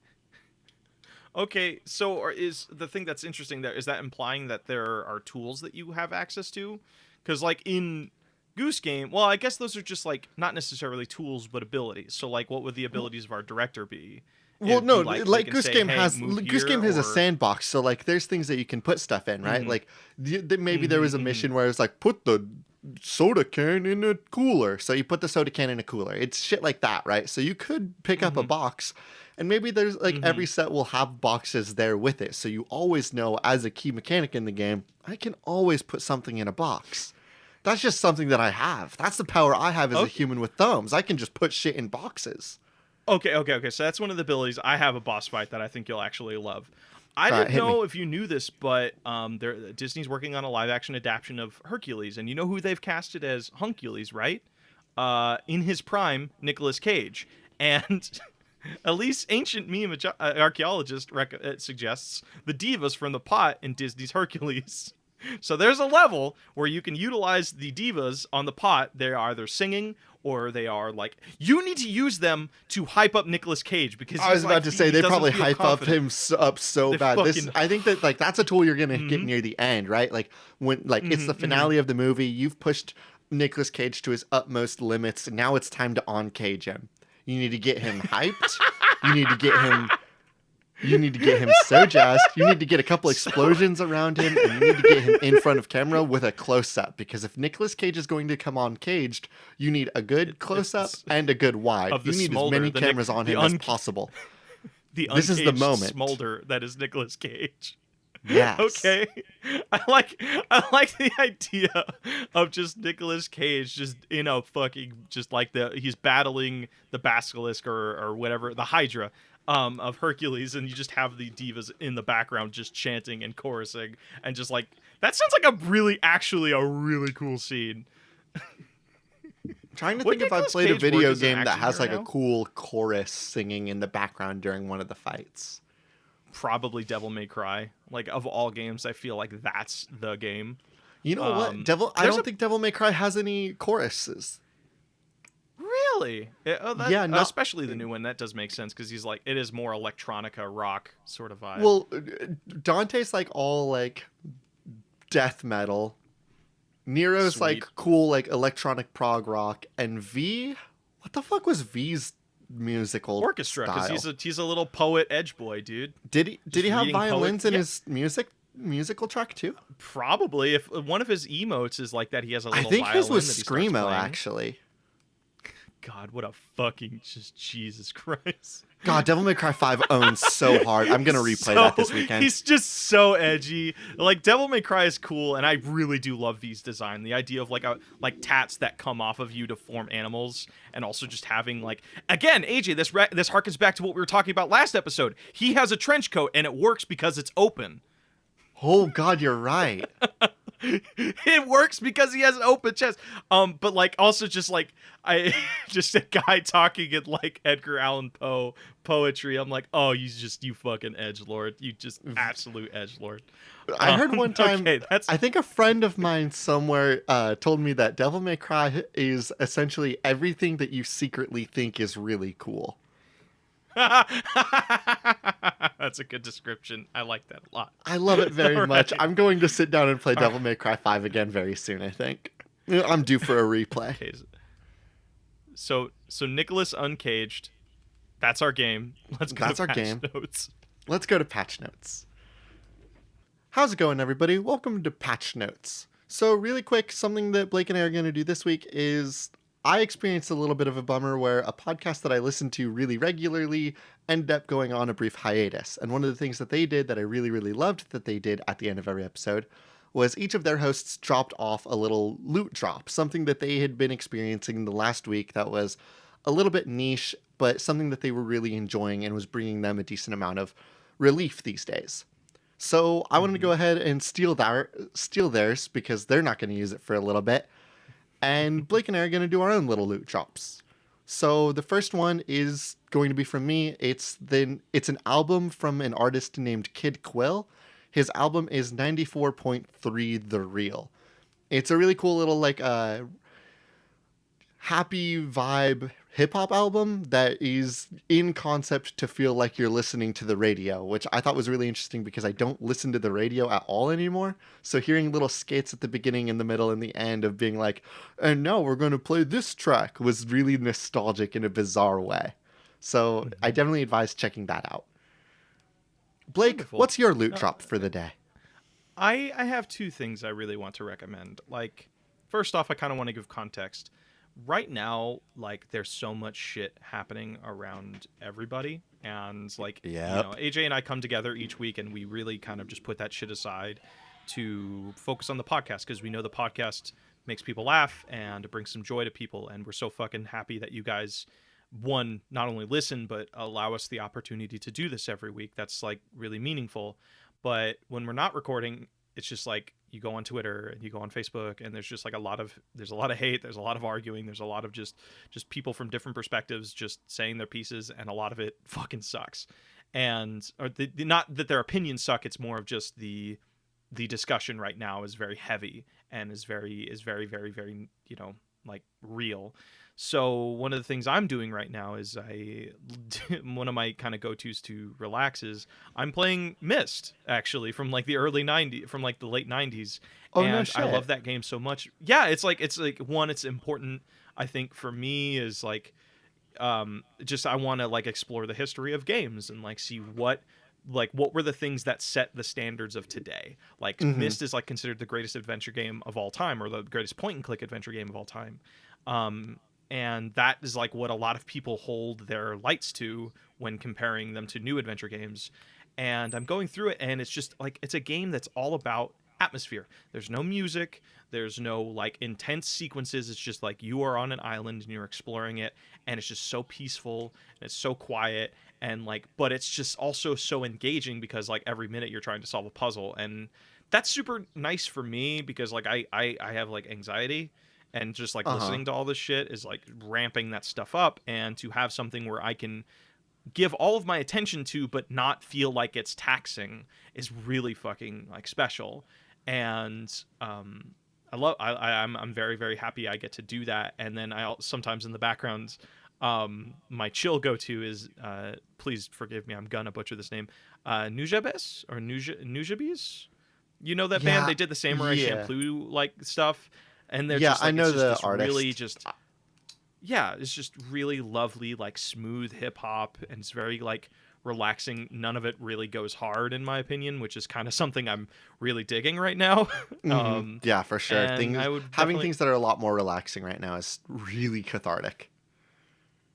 Okay, so is the thing that's interesting there, is that implying that there are tools that you have access to? Because like in Goose Game, well, I guess those are just like not necessarily tools but abilities. So like, what would the abilities of our director be? Well, It'd no, be they like can say, "Hey, move Goose here," Game has a or sandbox, so like there's things that you can put stuff in, right? Mhm. Like maybe there was a mission where it's like put the soda can in a cooler, so you put the soda can in a cooler. It's shit like that, right? So you could pick up a box, and maybe there's like every set will have boxes there with it, so you always know as a key mechanic in the game, I can always put something in a box. That's just something that I have. That's the power I have as a Okay. human with thumbs. I can just put shit in boxes. Okay. So that's one of the abilities. I have a boss fight that I think you'll actually love. I All right, didn't hit me. know if you knew this, but Disney's working on a live-action adaptation of Hercules, and you know who they've casted as Huncules, right? In his prime, Nicolas Cage, and at least ancient meme archaeologist suggests the divas from the pot in Disney's Hercules. So there's a level where you can utilize the divas on the pot. They're either singing or they are like, you need to use them to hype up Nicolas Cage because I was about to say they probably hype up him up so They bad. fucking- I think that like that's a tool you're gonna get near the end, right? Like when it's the finale of the movie, you've pushed Nicolas Cage to his utmost limits, and now it's time to uncage him. You need to get him hyped. You need to get him. You need to get him so jazzed. You need to get a couple explosions around him, and you need to get him in front of camera with a close-up. Because if Nicolas Cage is going to come on caged, you need a good close-up and a good wide. of You the need smolder, as many the cameras on the him as possible. The This is the uncaged moment. smolder that is Nicolas Cage. Yes. Okay. I like the idea of just Nicolas Cage just in a fucking just like he's battling the basilisk or whatever, the Hydra of Hercules, and you just have the divas in the background just chanting and chorusing, and just like that sounds like actually a really cool scene. Trying to Would think if I've Nicolas played a Cage work video as an game that action has like hero a now? cool chorus singing in the background during one of the fights. Probably Devil May Cry. Like of all games, I feel like that's the game. You know what? I there's don't think Devil May Cry has any choruses. Really? Yeah, no- especially the new one. That does make sense because he's like, it is more electronica rock sort of vibe. Well, Dante's like all like death metal. Nero's like Sweet. cool like electronic prog rock, and V, what the fuck was V's musical orchestra, style? because he's a little poet edge boy, dude. Did he have reading violins in yeah. his musical track too? Probably if one of his emotes is like that, he has a I little. think his violin was that he starts screamo playing. actually. God, what a fucking just Jesus Christ. God, Devil May Cry 5 owns so hard. I'm gonna replay that this weekend. He's just so edgy. Like Devil May Cry is cool, and I really do love V's design. The idea of like tats that come off of you to form animals, and also just having like again, AJ. This harkens back to what we were talking about last episode. He has a trench coat, and it works because it's open. Oh God, you're right. It works because he has an open chest. But like also just like just a guy talking in like Edgar Allan Poe poetry. I'm like, oh, you fucking edgelord. You just absolute edgelord. I heard one time. Okay, I think a friend of mine somewhere told me that Devil May Cry is essentially everything that you secretly think is really cool. That's a good description. I like that a lot. I love it very All much. right. I'm going to sit down and play Devil May Cry 5 again very soon, I think. I'm due for a replay. Okay. So Nicolas Uncaged. That's our game. Let's go That's to our patch game. notes. Let's go to patch notes. How's it going, everybody? Welcome to patch notes. So really quick, something that Blake and I are going to do this week is I experienced a little bit of a bummer where a podcast that I listened to really regularly ended up going on a brief hiatus. And one of the things that they did that I really, really loved that they did at the end of every episode was each of their hosts dropped off a little loot drop, something that they had been experiencing the last week that was a little bit niche, but something that they were really enjoying and was bringing them a decent amount of relief these days. So I wanted to go ahead and steal theirs because they're not going to use it for a little bit. And Blake and I are going to do our own little loot drops. So the first one is going to be from me. It's an album from an artist named Kid Quill. His album is 94.3 The Real. It's a really cool little like happy vibe hip hop album that is in concept to feel like you're listening to the radio, which I thought was really interesting because I don't listen to the radio at all anymore. So hearing little skits at the beginning, in the middle, and the end of being like, and now we're going to play this track was really nostalgic in a bizarre way. So I definitely advise checking that out. Blake, Wonderful. what's your loot drop for the day? I have two things I really want to recommend. Like, first off, I kind of want to give context. Right now, like, there's so much shit happening around everybody, and like, AJ and I come together each week, and we really kind of just put that shit aside to focus on the podcast, because we know the podcast makes people laugh and it brings some joy to people, and we're so fucking happy that you guys, one, not only listen but allow us the opportunity to do this every week. That's like really meaningful. But when we're not recording, it's just like, you go on Twitter and you go on Facebook, and there's just like a lot of hate, there's a lot of arguing, there's a lot of just people from different perspectives just saying their pieces, and a lot of it fucking sucks. And not that their opinions suck, it's more of just the discussion right now is very heavy and is very very very, like, real. So one of the things I'm doing right now is one of my kind of go-tos to relax is I'm playing Myst, actually, from like the early 90s, from like the late 90s. Oh, and no shit. I love that game so much. Yeah, it's like one, it's important, I think, for me, is like just I want to like explore the history of games and like see what were the things that set the standards of today. Like Myst is like considered the greatest adventure game of all time, or the greatest point and click adventure game of all time. And that is like what a lot of people hold their lights to when comparing them to new adventure games. And I'm going through it, and it's just like, it's a game that's all about atmosphere. There's no music, there's no like intense sequences. It's just like you are on an island and you're exploring it, and it's just so peaceful and it's so quiet, and like, but it's just also so engaging because like every minute you're trying to solve a puzzle. And that's super nice for me because like I have like anxiety, and just like listening to all this shit is like ramping that stuff up. And to have something where I can give all of my attention to but not feel like it's taxing is really fucking like special. And I'm very very happy I get to do that. And then I sometimes in the background, my chill go-to is please forgive me, I'm gonna butcher this name, Nujabes or Nujabes. You know that band? They did the Samurai Champloo like stuff. And they're just like, I know it's just the artist. Really just, it's just really lovely, like smooth hip hop, and it's very like relaxing. None of it really goes hard, in my opinion, which is kind of something I'm really digging right now. Yeah, for sure. Having things that are a lot more relaxing right now is really cathartic.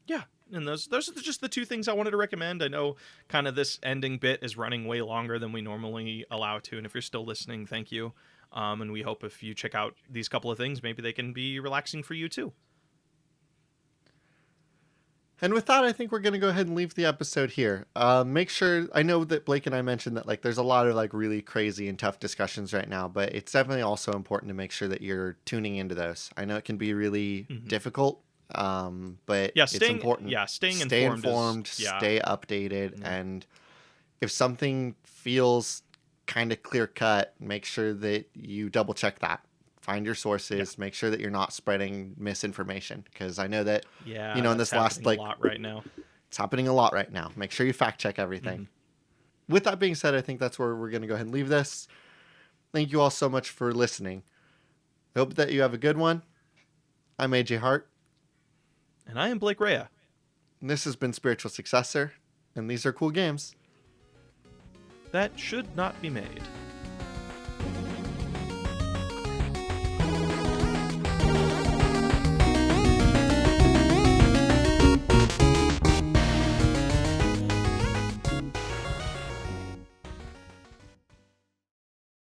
Yeah, and those are just the two things I wanted to recommend. I know kind of this ending bit is running way longer than we normally allow to, and if you're still listening, thank you. And we hope if you check out these couple of things, maybe they can be relaxing for you too. And with that, I think we're going to go ahead and leave the episode here. Make sure, I know that Blake and I mentioned that like there's a lot of like really crazy and tough discussions right now, but it's definitely also important to make sure that you're tuning into those. I know it can be really difficult, but it's important. Yeah, stay informed, stay updated, and if something feels kind of clear cut, make sure that you double check that. Find your sources, make sure that you're not spreading misinformation, because I know that in this last like a lot right now. It's happening a lot right now. Make sure you fact check everything. With that being said, I think that's where we're going to go ahead and leave this. Thank you all so much for listening. I hope that you have a good one. I'm AJ Hart. And I am Blake Rea. And this has been Spiritual Successor, and these are cool games that should not be made.